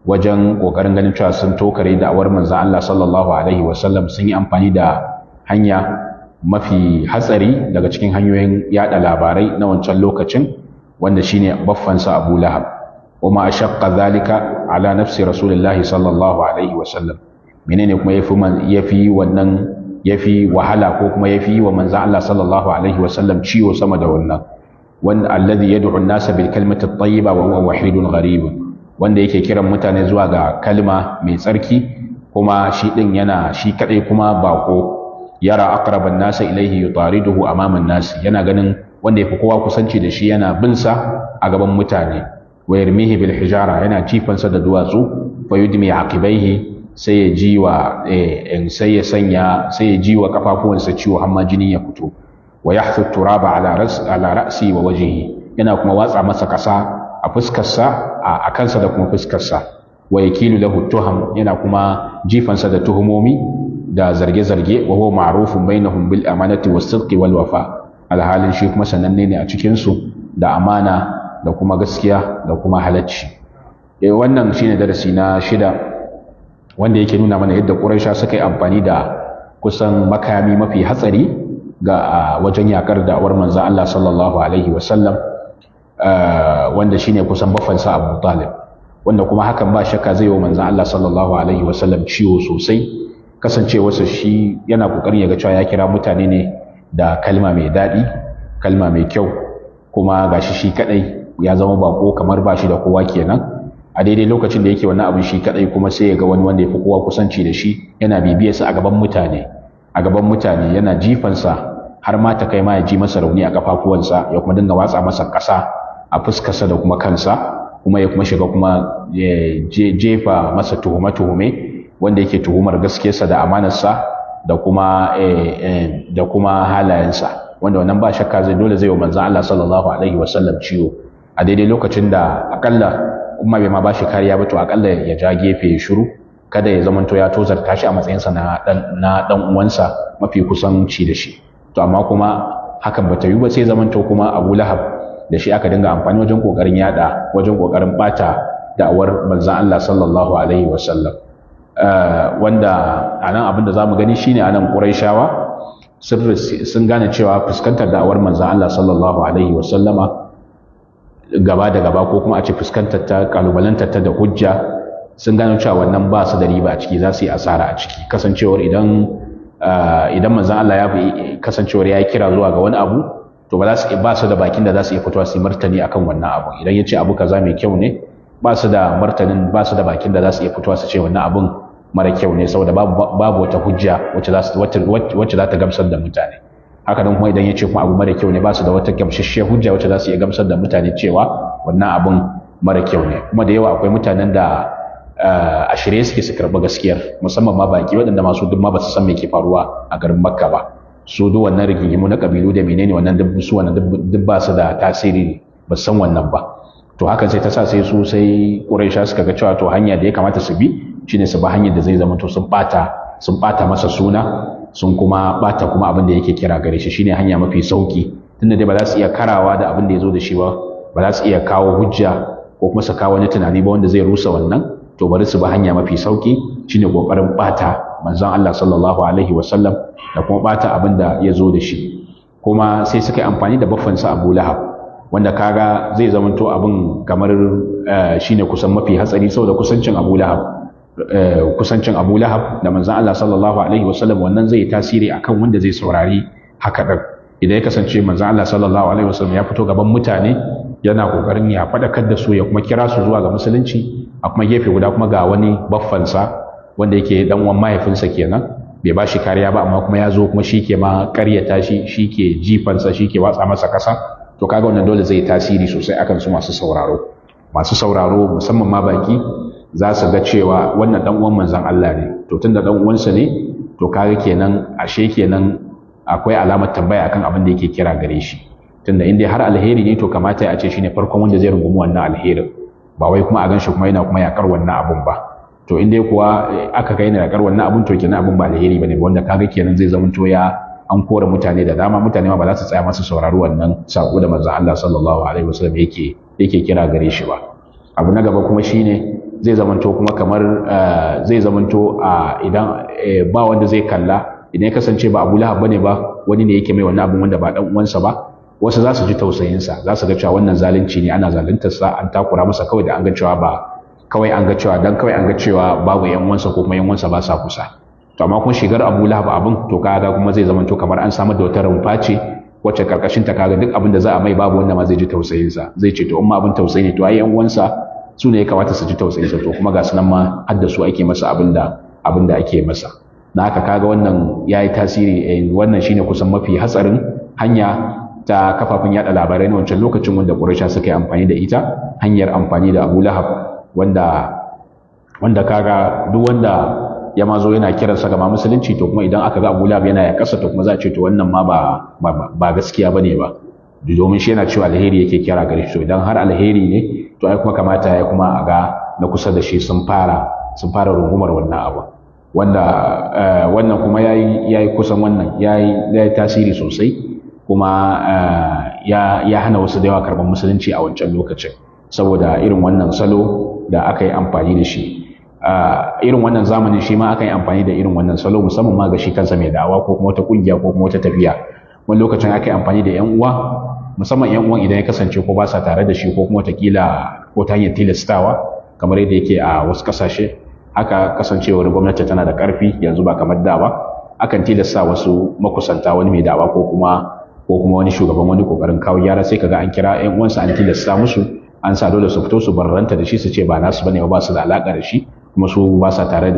wajen kokarin ganin cewa sun tokare da'awar manzon Allah sallallahu alaihi wasallam, sun yi amfani da hanya mafi hatsari daga cikin hanyoyin yada labarai na wancan lokacin, wanda shine baffansa Abu Lahab. Kuma ashaqqa zalika ala nafsi rasulillahi sallallahu alaihi wasallam, menene kuma yafi wahala ko kuma yafi wa manzon Allah sallallahu alaihi wasallam ciwo sama da wannan, wanda alladhi yad'u an-nasa bil kalimati at-tayyiba wa huwa wahidun gharib, wanda yake kiran mutane zuwa ga kalma mai tsarki kuma shi din yana shi kadai kuma bako. Yara aqraban nasa ilayhi yutariduhu amama an-nas, yana ganin wanda yafi kowa kusanci da shi yana bin sa a gaban mutane. Wa yarmihi bil hijara, yana jifansa da duwatsu. Fa yudmi aqibaihi, sai ya ji wa kafafuwansa ciwo har ma jini ya fito. Wa yahthu turaba ala ra'si wa wajhihi, yana kuma watsa masa kasa a fuskarsa, a kansa da kuma fuskarsa. Wa yakilu lahu tuham, yana kuma jifansa da tuhumomi da zarge-zarge. Wa huwa ma'rufun bainahum bil amanati was sidqi wal wafa, alhalin shi kuma sananne ne a cikin su da amana da kuma gaskiya da kuma halacci. Wannan shine darasi na 6 wanda yake nuna mana yadda Quraysha suka yi amfani da kusan makami mafi hatsari ga wajen yakar da'awar manzon Allah sallallahu alaihi wasallam, wanda shine kusan baffansa Abu Talib, wanda kuma hakan ba shakka zai yi wa manzon Allah sallallahu alaihi wasallam ciwo sosai, kasancewarsa shi yana kokarin ya ga cewa ya kira mutane ne da kalma mai daɗi, kalma mai kyau, kuma gashi shi kadai ya zama bako kamar ba shi da kowa kenan. A daidai lokacin da yake wannan abin shi kadai, kuma sai ya ga wani wanda ya fi kowa kusanci da shi yana bibiyarsa a gaban mutane yana jifansa, har ma ta kai ma ya ji masa rauni a kafafuwansa, ya kuma dinga watsa masa ƙasa a fuskarsa da kuma kansa, kuma ya kuma shiga kuma ya jefa masa tuhume wanda yake tuhumar gaskiyarsa da amanarsa da kuma halayensa, wanda wannan ba shakka dole zai wa manzon Allah sallallahu alaihi wasallam ciwo a daidai lokacin da akalla kuma bai ma ba shi kariya ba, to akalla ya ja gefe ya shiru, kada ya zamanto ya tozarta shi a matsayinsa na dan uwansa mafi kusanci da shi. To amma kuma hakan bata yi ba, sai zamanto kuma Abu Lahab da shi aka dinga amfani wajen kokarin bata da'awar manzon Allah sallallahu alaihi wasallam. Wanda anan abin da zamu gani shine anan Qurayshawa sun gane cewa fuskantar da'awar manzon Allah sallallahu alaihi wasallama gaba da gaba, ko kuma a ce fuskantar ta, kalubalantar ta da hujja, sun gano cewa wannan ba su da riba a ciki, za su yi asara a ciki, kasancewar idan manzon Allah ya kasancewar ya yi kira zuwa ga wani abu, to ba su da bakin da za su iya fitowa su yi martani akan wannan abu. Idan ya ce abu kaza mai kyau ne, ba su da bakin da za su iya fitowa su ce wannan abun mara kyau ne, saboda babu wata hujja wacce za ta gamsar da mutane. Haka nan kuma idan ya ce kuma abu mara kyau ne, ba su da wata gamsasshiyar hujja wacce za su iya gamsar da mutane cewa wannan abun mara kyau ne. Kuma da yawa akwai mutanen da a shirye suke su karɓi gaskiyar, musamman ma baki waɗanda masu duk ma ba su san me ke faruwa a garin Makka ba. Su duk wannan rigingimu na kabilu da menene wannan duk ba su da tasiri, ba su san wannan ba. To hakan sai ta sa sai Quraysha suka ga cewa to hanya da ya kamata su bi shine su ba hanyar da zai zama to sun bata masa suna, sun kuma bata kuma abin da yake kira gare shi, shine hanya mafi sauki, tunda dai ba za su iya karawa da abin da ya zo da shi ba za su iya kawo hujja ko kuma su kawo wani tunani ba wanda zai rusa wannan, to bari su ba hanya mafi sauki, shine kokarin bata manzon Allah sallallahu alaihi wasallam da kuma bata abin da ya zo da shi. Kuma sai suka yi amfani da baffansa Abu Lahab, wanda kaga zai zamanto abin kamar shine kusan mafi hatsari, saboda kusancin Abu Lahab da manzon Allah sallallahu alaihi wasallam, wannan zai tasiri akan wanda zai saurari haka din. Idan ya kasance manzon Allah sallallahu alaihi wasallam ya fito gaban mutane yana kokarin ya fadakar da su, ya kuma kira su zuwa ga musulunci, a kuma gefe guda kuma ga wani baffansa wanda yake dan uwan mahaifinsa kenan, bai ba shi kariya ba, amma kuma ya zo kuma shi ke ma karyata shi ke jifansa, shi ke watsa masa kasa, to kaga wannan dole zai tasiri sosai akan su masu sauraro musamman ma baki za su ga cewa wannan dan uwan manzon Allah ne, to tunda dan uwansa ne to kaga kenan ashe kenan akwai alamar tambaya akan abin da yake kira gare shi, tunda in dai har alheri ne to kamata ya ce shine farkon wanda zai rungumi wannan alherin, ba wai kuma a ganshi kuma yana kuma yakar wannan abun ba. To in dai kuwa aka ga yana yakar wannan abun to kenan abun ba alheri bane, wanda kaga kenan zai zama to ya an kora mutane da dama, mutane ma ba za su tsaya masu saurari wannan sako da manzon Allah sallallahu alaihi wasallam yake kira gare shi ba. Abu na gaba kuma shine zai zamanto kuma kamar zai zamanto idan ba wanda zai kalla, idan ya kasance ba Abu Lahab bane ba, wani ne yake mai wannan abun wanda ba dan uwansa ba, wasu za su ji tausayinsa, za su ga cewa wannan zalunci ne, ana zaluntarsa, an takura masa kawai da an ga cewa babu yan uwansa ko kuma yan uwansa ba sa kusa. To amma kuma shigar Abu Lahab abin to kaga kuma zai zama to kamar an samar da wata rumfa ce wacce karkashin ta kaga duk abin da za a mai babu wanda ma zai ji tausayinsa, zai ce to umma abin tausayi ne to ai yan uwansa su ne ya kamata su ji tausayinsa, to kuma ga su nan ma har da su ake masa abin da ake masa. Na haka kaga wannan yayi tasiri, wannan shine kusan mafi hatsarin hanya ta kafafen yada labarai na wancan lokacin wanda Quraysh suka yi amfani da ita, hanyar amfani da Abu Lahab wanda kaga duk wanda ya mazo yana kiransa ga musulunci to kuma idan aka ga Abu Lahab yana ya kasa to kuma za a ce to wannan ma ba gaskiya bane ba, domin shi yana cewa alheri yake kira gare shi. To idan har alheri ne to ai kuma kamata ya kuma a ga na kusa da shi sun fara rungumar wannan abu, wanda wannan kuma yayi kusan wannan yayi tasiri sosai, kuma ya hana wasu da yawa karban musulunci a wancan lokacin saboda irin wannan salo da aka yi amfani da shi. Irin wannan zamanin shi ma aka yi amfani da irin wannan salo musamman ma ga shi kansa mai da'awa ko kuma wata kungiya ko kuma wata tafiya. Wani lokacin aka yi amfani da yan uwa, musamman yan uwan idan ya kasance ko ba sa tare da shi ko kuma watakila ko ta hanyar tilastawa kamar yadda yake a wasu kasashe, haka kasancewar gwamnati tana da karfi yanzu ba kamar da ba, akan tilasta wasu makusanta wani mai da'awa ko kuma wani shugaban wani kokarin kawo gyara, sai kaga an kira yan uwansa an tilasta musu, an sa dole su fito su barranta da shi, su ce ba nasu bane ba su da alaka da shi, kuma su ba sa tare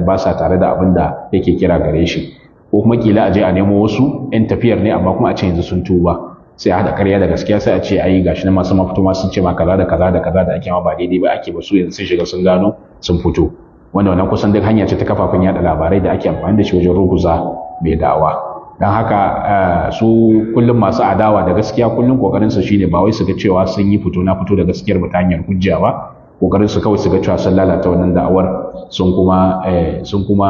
da abin da yake kira gare shi. Ko kuma kila aje a nemo wasu yan tafiyar ne amma kuma a ce yanzu sun tuba, sai a haɗa ƙarya da gaskiya, sai a ce ai gashi na masu mafito ma sun ce ma kaza da ake ma ba daidai ba ake ba, su yanzu sun shiga sun gano sun fito. Wanda wannan kusan duk hanya ce ta kafafen yada labarai da ake amfani da shi wajen ruguza mai da'awa. Dan haka su kullum masu adawa da gaskiya kullum kokarin su shine ba wai su ga cewa sun yi fito na fito da gaskiyar ba ta hanyar hujja ba, kokarin su kawai su ga cewa sun lalata wannan da'awar, sun kuma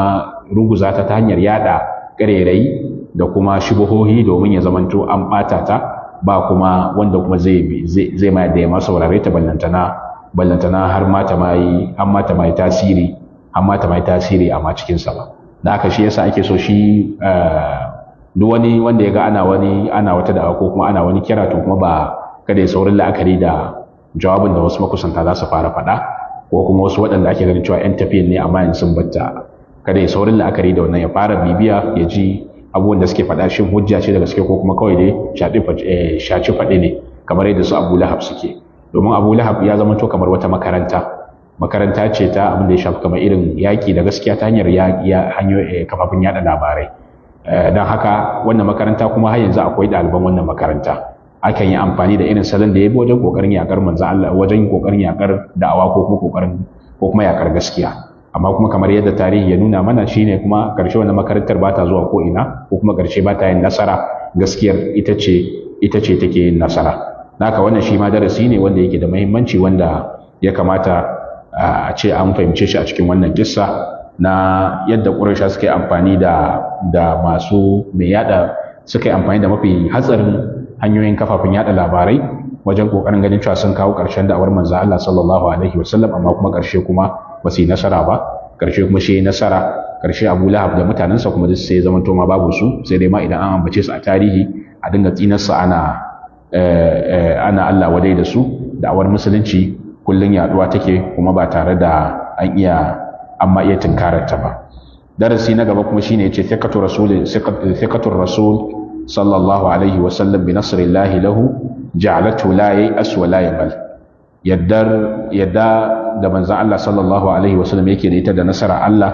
ruguza ta hanyar yada karerai da kuma shubuhohi domin ya zamanto an bata ta, ba kuma wanda kuma zai mai da ya ma saurare ta ballantana har mata mai tasiri a ma cikin sa ba. Da haka shi yasa ake so shi duk wani wanda ya ga ana wata da'awa ko kuma ana wani kira to kuma ba kada ya saurin la'akari da jawabin da wasu makusanta za su fara faɗa, ko kuma wasu waɗanda ake ganin cewa 'yan tafiyan ne amma yanzu sun batta, kada ya saurin la'akari da wannan, ya fara bibiya ya ji abubuwan da suke faɗa shin hujja ce da gaske ko kuma kawai dai shaci faɗi ne kamar yadda su Abu Lahab suke. Domin Abu Lahab ya zama to kamar wata makaranta ce ta abin da ya shafi kamar irin yaƙi da gaskiya ta hanyar hanyoyin kafafin yaɗa labarai. Don haka wannan makaranta kuma har yanzu akwai ɗaliban wannan makaranta, akan yi amfani da irin salon da ya bi wajen kokarin yakar manzo Allah, wajen kokarin yakar da'awa ko kuma yakar gaskiya. Amma kuma kamar yadda tarihi ya nuna mana shine kuma karshe wannan makarantar ba ta zuwa ko ina, ko kuma karshe ba ta yin nasara, gaskiyar ita ce take yin nasara. Haka wannan shi ma darasi ne wanda yake da muhimmanci, wanda ya kamata a ce an fahimce shi a cikin wannan kissa na yadda Quraysh suke amfani da masu mai yada, suka yi amfani da mafi hatsarin hanyoyin kafafen yada labarai wajen kokarin ganin cewa sun kawo ƙarshen da'awar manzo Allah sallallahu alaihi wasallam, amma kuma ƙarshe kuma ba su yi nasara ba. Ƙarshe kuma shi nasara, ƙarshe Abu Lahab da mutanensa kuma duk sai zama to ma babu su, sai dai ma idan an ambace su a tarihi a dinga tsinarsa ana Allah wadai da su. Da'awar musulunci kullun yaduwa take kuma ba tare da an iya tunkarar ta ba. Darasi na gaba kuma shine yace thiqatur rasul sallallahu alaihi wasallam bi nasrillahi lahu ja'alatu la ya'as wa la yamal. Yadda da manzon Allah sallallahu alaihi wasallam yake da ita da nasara Allah,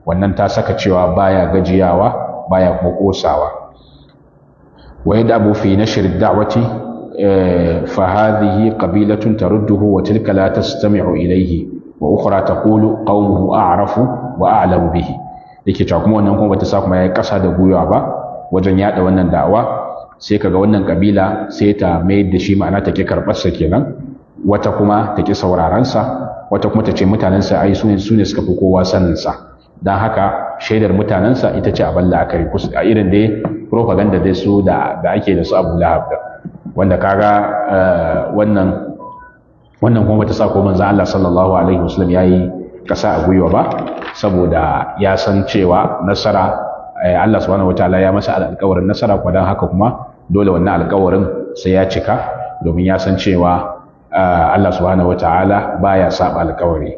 wannan ta saka cewa baya gajiyawa baya kuma kosawa. Wa yad'abu fi nashr ad-da'wati فهذه قبيلة ترده وتلك لا تستمع إليه وأخرى تقول قومه أعرف وأعلم به. yake cewa kuma wannan kuma bata sa kuma yayi kasa da gwiwa ba wajen yada wannan da'awa, sai kaga wannan kabila sai ta mai da shi ma'ana take karbar sa kenan, wata kuma take sauraron sa, wata kuma tace mutanen sa ai sune suka fi kowa sanin sa, dan haka shaidar mutanen sa ita ce abin la'akari a irin dai propaganda dai su da ake da su Abu Lahab da wanda kaga wannan kuma bata sa ko manzon Allah sallallahu alaihi wasallam yayi kasa a gwiwa ba, saboda ya san cewa nasara Allah subhanahu wataala ya masa alƙawarin nasara, kuma dan haka kuma dole wannan alƙawarin sai ya cika, domin ya san cewa Allah subhanahu wataala baya saba alƙawari.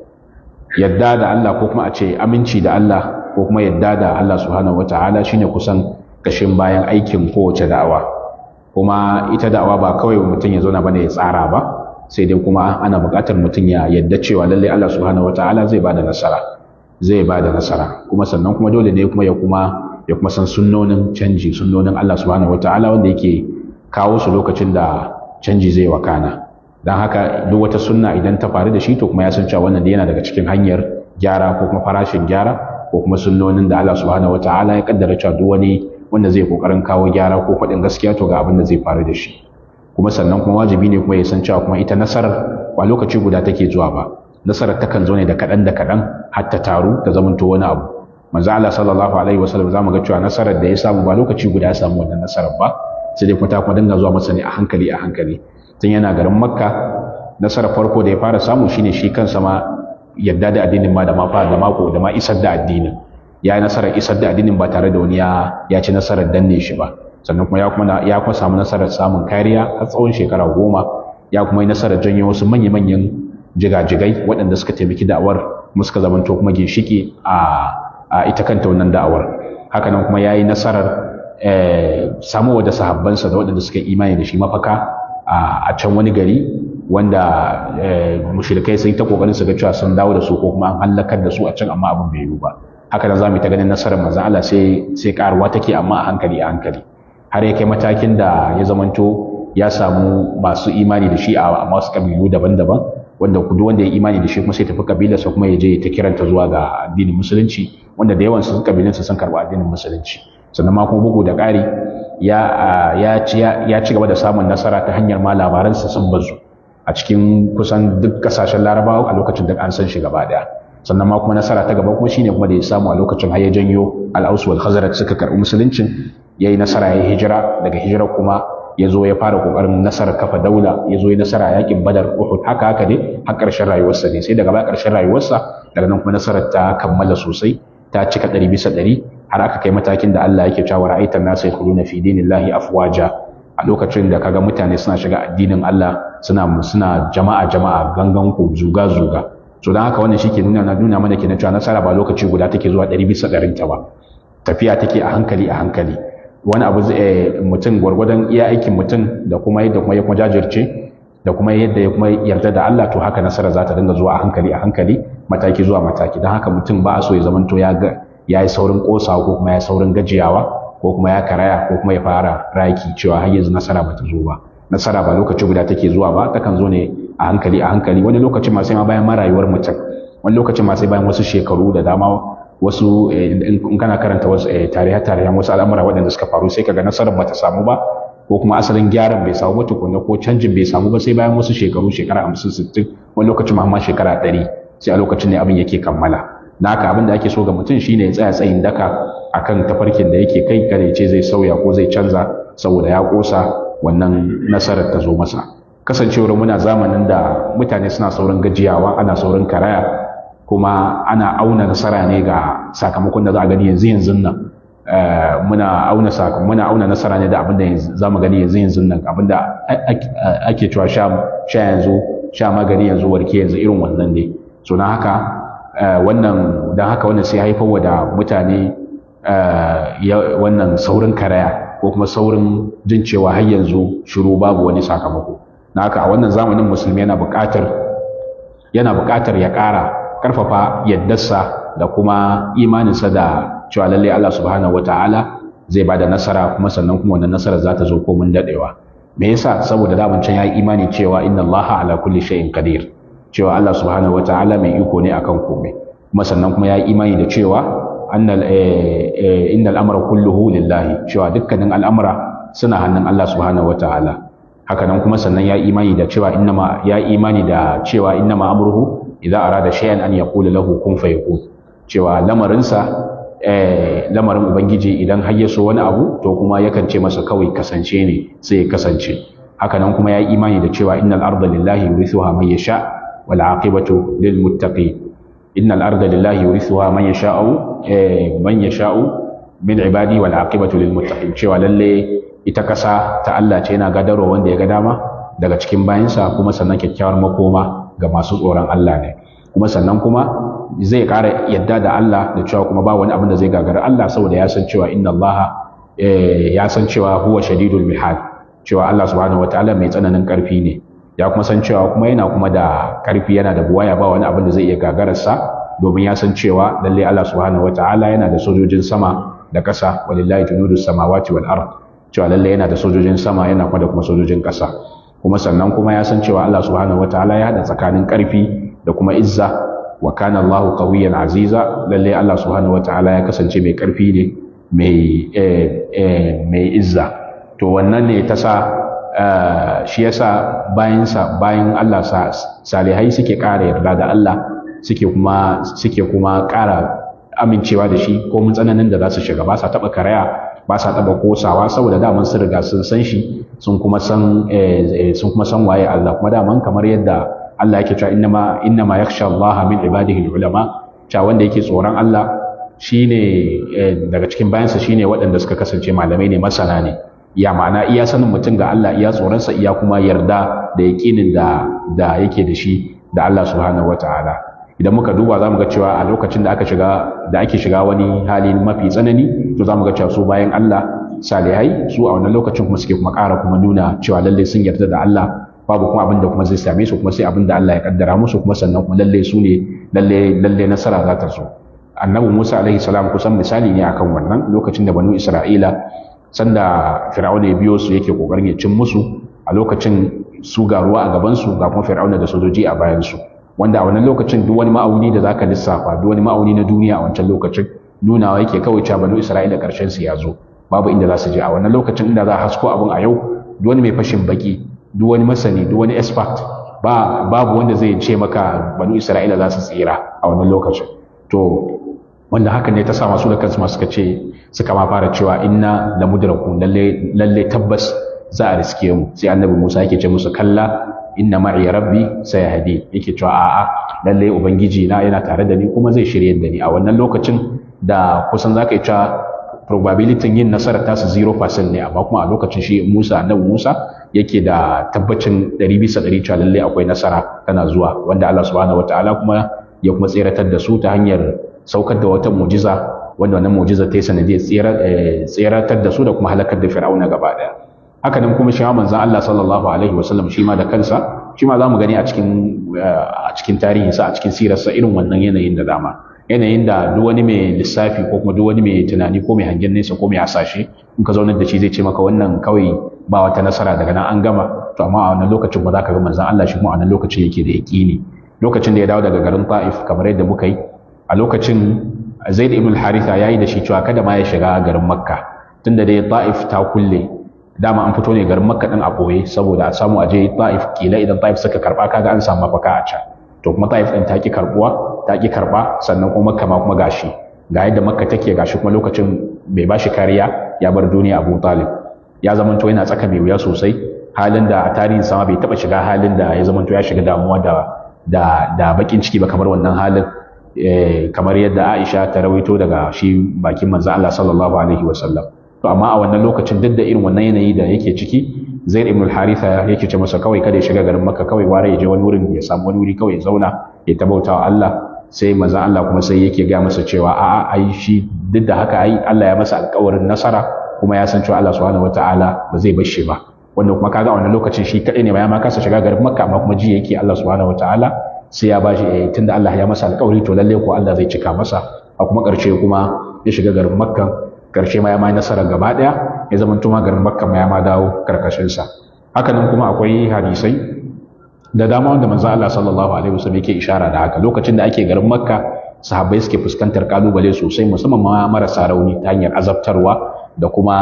Yadda da Allah ko kuma a ce aminci da Allah ko kuma yadda da Allah subhanahu wataala shine kusan kashin bayan aikin kowace da'awa. Kuma ita da'awa ba kawai mutum ya zauna bane ya tsara ba, sai dai kuma ana buƙatar mutum ya yadda cewa lalle Allah subhanahu wataala zai bada nasara, kuma sannan kuma dole ne kuma ya kuma san sunnonin canji, sunnonin Allah subhanahu wataala wanda yake kawo su lokacin da canji zai wakana. Dan haka duk wata sunna idan ta faru da shi to kuma ya san cewa wannan yana daga cikin hanyar gyara ko kuma farashin gyara ko kuma sunnonin da Allah subhanahu wataala ya kaddara cewa duk wani wanda zai kokarin kawo gyara ko faɗin gaskiya to ga abin da zai faru da shi. Kuma sannan kuma wajibi ne kuma ya san cewa kuma ita nasarar ba lokaci guda take zuwa ba, nasarar takan zo ne da kaɗan har ta taru ta zamanto wani abu. Manzo Allah sallallahu alaihi wasallam zamu ga cewa nasarar da ya samu ba lokaci guda ya samu wannan nasarar ba, sai dai kuma ta kuma dinga zuwa masa ne a hankali. Tun yana garin Makka, nasarar farko da ya fara samu shine shi kansa ma yadda da addinin ma da ma isar da addinin. Ya yi nasarar isar da addinin ba tare da wani ya ci nasarar danne shi ba, sannan kuma ya kuma samu nasarar samun kariya har tsawon shekara 10, ya kuma yi nasarar janyo wasu manya-manyan jigajigai waɗanda suka taimaki da'awar kuma suka zamanto kuma ginshiki a ita kanta wannan da'awar. Haka nan kuma ya yi nasarar samuwa da sahabbansa da waɗanda suka imani da shi mafaka a can wani gari wanda mushrikai sun ta kokarin su ga cewa sun dawo da su ko kuma an halakar da su a can, amma abin bai yiwu ba. Haka nan zamu ta ganin nasarar manzon Allah sai karuwa take, amma a hankali har ya kai matakin da ya zamanto ya samu masu imani da shi a masu kabilu daban-daban, wanda duk wanda ya imani da shi kuma sai tafi kabilarsa kuma ya je ta kiranta zuwa ga addinin musulunci, wanda da yawan su kabilansa sun karɓi addinin musulunci. Sannan ma kuma bugu da ƙari ya ci gaba da samun nasara ta hanyar ma labaransa sun bazu a cikin kusan duk kasashen Larabawa a lokacin da an san shi gaba daya. Sannan ma kuma nasara ta gaba kuma shine kuma da ya samu a lokacin har ya janyo al-Aus wal Khazraj suka karɓi musuluncin, yayi nasara, yayi hijira, daga hijira kuma ya zo ya fara kokarin nasarar kafa daula, ya zo ya nasara yakin Badar, Uhud, haka dai har ƙarshen rayuwarsa ne. Sai daga baya ƙarshen rayuwarsa daga nan kuma nasarar ta kammala sosai, ta cika 100%, har aka kai matakin da Allah yake cewa ra'aitan nasu yadkhuluna fi dinillahi afwaja. A lokacin da kaga mutane suna shiga addinin Allah suna jama'a gangan ku zuga. So dan haka wannan shike nuna mana kenan cewa nasara ba lokaci guda take zuwa 100% ta ba, tafiya take a hankali. Wani abu mutum gwargwadon iya aikin mutum da kuma yadda kuma ya kuma jajirce da kuma yadda ya kuma yarda da Allah, to haka nasara za ta dinga zuwa a hankali, mataki zuwa mataki. Dan haka mutum ba a so ya zamanto ya yi saurin kosawa ko kuma ya saurin gajiyawa ko kuma ya karaya ko kuma ya fara raki cewa har yanzu nasara ba ta zo ba. Nasara ba lokaci guda take zuwa ba, takan zo ne a hankali. Wani lokacin ma sai ma bayan rayuwar mutum, wani lokacin ma sai bayan wasu shekaru da dama, wasu in kana karanta wasu tarihan wasu al'amura waɗanda suka faru, sai kaga nasarar ba ta samu ba ko kuma asalin gyaran bai samu ba tukunna ko canjin bai samu ba sai bayan wasu shekaru, shekara 50-60, wani lokacin ma shekara 100, sai a lokacin ne abin yake kammala. Da haka abin da ake so ga mutum shine ya tsaya tsayin daka akan tafarkin da yake kai, kada ya ce zai sauya ko zai canza saboda ya kosa wannan nasarar ta zo masa. Kasancewar muna zamanin da mutane suna saurin gajiyawa, ana saurin karaya, kuma ana auna nasara ne ga sakamakon da za a gani yanzu nan. Muna auna nasara ne da abin da za mu gani yanzu nan, abin da ake cewa sha magani yanzu, warke yanzu, irin wannan ne. So na haka wannan sai haifar da mutane wannan saurin karaya ko kuma saurin jin cewa har yanzu shiru babu wani sakamako. Na haka a wannan zamanin musulmi yana buƙatar ya ƙarfafa yaddarsa da kuma imaninsa da cewa lallai Allah subhanahu wataala zai bada nasara, kuma sannan kuma wannan nasara za ta zo komin daɗewa. me yasa saboda daman can yayi imani cewa inna Allaha ala kulli shay'in qadir, cewa Allah subhanahu wataala mai iko ne akan komai, kuma sannan kuma yayi imani da cewa innal amra kulluhu lillahi, cewa dukkanin al'amura suna hannun Allah subhanahu wataala. Haka nan kuma sannan yayi imani da cewa innama amruhu idza arada shay'an an yaqula lahu kun fayakun, cewa lamarin ubangiji idan har ya so wani abu to kuma yakan ce masa kawai kasance ne sai ya kasance. Haka nan kuma ya yi imani da cewa innal arda lillahi yurithuha man yasha wal aqibatu lil muttaqin. Innal arda lillahi yurithuha man yasha'u min ibadi wal aqibatu lil muttaqin, cewa lalle ita kasa ta Allah ce, yana gadarwa wanda ya ga dama daga cikin bayansa, kuma sannan kyakkyawar makoma ga masu tsoron Allah ne. Kuma sannan kuma zai ƙara yadda da Allah da cewa kuma ba wani abin da zai gagara Allah, saboda ya san cewa inna Allah ya san cewa huwa shadidul mihal, cewa Allah subhanahu wataala mai tsananin ƙarfi ne, ya kuma san cewa kuma yana kuma da ƙarfi, yana da buwaya, ba wani abin da zai iya gagararsa, domin ya san cewa lalle Allah subhanahu wataala yana da sojojin sama da ƙasa, walillahi junudus samawati wal ard, cewa lalle yana da sojojin sama yana kuma da kuma sojojin ƙasa. Kuma sannan kuma ya san cewa Allah subhanahu wataala ya haɗa tsakanin ƙarfi da kuma izza, wa kana Allahu qawiyyan aziza, lalle Allah subhanahu wataala ya kasance mai karfi ne, mai izza. To wannan ne ta sa shi yasa bayan Allah salihai suke ƙara yarda da Allah, suke kuma ƙara amincewa da shi ko mun tsananin da za su shiga, ba sa taɓa karaya, ba sa taɓa kosawa, saboda daman sun riga sun san shi, sun kuma san waye Allah. Kuma daman kamar yadda Allah yake cewa innama yakhsha Allah min ibadihi ulama, cewa wanda yake tsoron Allah shine daga cikin bayansa shine waɗanda suka kasance malamai ne, masana ne. Ya ma'ana iya sanin mutum ga Allah, iya tsoronsa, iya kuma yarda da yaƙinin da yake da shi da Allah subhanahu wataala. Idan muka duba za mu ga cewa a lokacin da ake shiga wani hali mafi tsanani, to za mu ga cewa su bayan Allah salihai su a wannan lokacin kuma suke kuma ƙara kuma nuna cewa lalle sun yarda da Allah, babu kuma abin da kuma zai same su kuma sai abin da Allah ya kaddara musu, kuma sannan kuma lalle su ne lalle nasara za ta zo. Annabi Musa alaihi salam kusan misali ne akan wannan, lokacin da banu Isra'ila sanda Fir'auna ya biyo su yake kokarin ya cin musu, a lokacin su ga ruwa a gaban su, ga kuma Fir'auna da sojoji a bayan su, wanda a wannan lokacin duk wani ma'auni da zaka lissafa, duk wani ma'auni na duniya a wancan lokacin nunawa yake kawai cewa banu Isra'ila karshen su ya zo, babu inda za su je. A wannan lokacin inda za a hasko abin a yau, duk wani mai fashin baki, duk wani masani, duk wani expert, babu wanda zai ce maka banu Isra'ila za su tsira a wannan lokacin. To wanda hakan ne ta sa masu da kansu suka ma fara cewa inna la mudrakun, lalle tabbas za a riske mu. Sai annabi Musa yake ce musu kalla inna ma'i rabbi sayahdi, yake cewa a'a lalle ubangiji na yana tare da ni kuma zai shiryar da ni. A wannan lokacin da kusan zaka yi cewa probability yin nasara ta su 0% ne, amma kuma a lokacin shi annabi Musa yake da tabbacin 100% cewa lalle akwai nasara tana zuwa, wanda Allah subhanahu wataala kuma ya kuma tseratar da su ta hanyar saukar da wata mu'jiza, wanda wannan mu'jiza ta yi sanadiyar tseratar da su da kuma halakar da Fir'auna gaba daya. Haka nan kuma shi ma manzon Allah sallallahu alaihi wasallam shi ma da kansa, shi ma zamu gani a cikin tarihinsa, a cikin sirarsa, irin wannan yanayin da dama, yanayin da duk wani mai lissafi ko kuma duk wani mai tunani ko mai hangen nesa ko mai hasashe in ka zaunar da shi zai ce maka wannan kawai ba wata nasara, daga nan an gama. To amma a wannan lokacin ba za ka ga manzon Allah shi kuma a wannan lokacin yake da yaƙini. Lokacin da ya dawo daga garin Ta'if kamar yadda muka yi, a lokacin Zaid ibn al-Haritha yayi da shi cewa kada ma ya shiga garin Makka, tunda dai Ta'if ta kulle, dama an fito ne garin Makka din a boye saboda a samu aje Ta'if, kila idan Ta'if suka karba kaga an samu mafaka a can. To kuma Ta'if din ta ki karba, sannan kuma Makka ma kuma gashi ga yadda Makka take, gashi kuma lokacin bai bashi kariya, ya bar duniya. Abu Talib ya zamanto yana tsaka mai wuya sosai, halin da a tarihin sama bai taba shiga halin da ya zamanto ya shiga damuwa da bakin ciki ba kamar wannan halin. Kamar yadda Aisha ta rawaito daga shi bakin manzo Allah sallallahu alaihi wasallam. To amma a wannan lokacin duk da irin wannan yanayi da yake ciki, Zaid ibn al-Haritha yake ce masa kawai kada ya shiga garin Makka, kawai ware ya je wani wurin, ya samu wani wuri kawai ya zauna ya tabautawa Allah. Sai manzo Allah kuma sai yake ga masa cewa a'a ai shi duk da haka ai Allah ya masa alƙawarin nasara, kuma ya san cewa Allah subhanahu wataala ba zai bar shi ba. Wanda kuma kaga a wannan lokacin shi kadai ne ya ma kasa shiga garin Makka, amma kuma ji yake Allah subhanahu wataala sai ya bashi, tunda Allah ya masa alƙawari to lalle ko Allah zai cika masa. A kuma ƙarshe kuma ya shiga garin Makka, ƙarshe ma ya mai nasara gaba ɗaya, ya zama tuma garin Makka ma ya ma dawo karkashin sa. hakanan kuma akwai hadisai da dama wanda manzo Allah sallallahu alaihi wasallam yake ishara da haka lokacin da ake garin Makka sahabbai suke fuskantar kalubale sosai musamman ma marasa rauni ta hanyar azabtarwa da kuma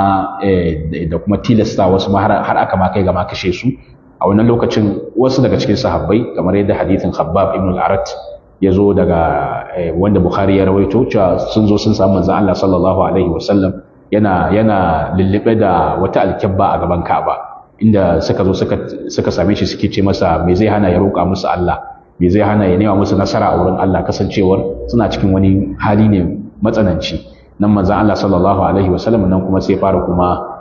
tilasta wasu har aka ma kai ga ma kashe su a wannan lokacin wasu daga cikin sahabbai kamar yadda hadithin Khabbab ibn al-Arat ya zo daga wanda Bukhari ya rawaito cewa sun zo sun samu manzo Allah sallallahu alaihi wasallam yana lullube da wata alkabba a gaban Ka'aba inda suka zo suka same shi suke ce masa me zai hana ya roƙa musu Allah me zai hana ya nema musu nasara a wurin Allah kasancewar suna cikin wani hali ne matsananci nan manzo Allah sallallahu alaihi wasallam nan kuma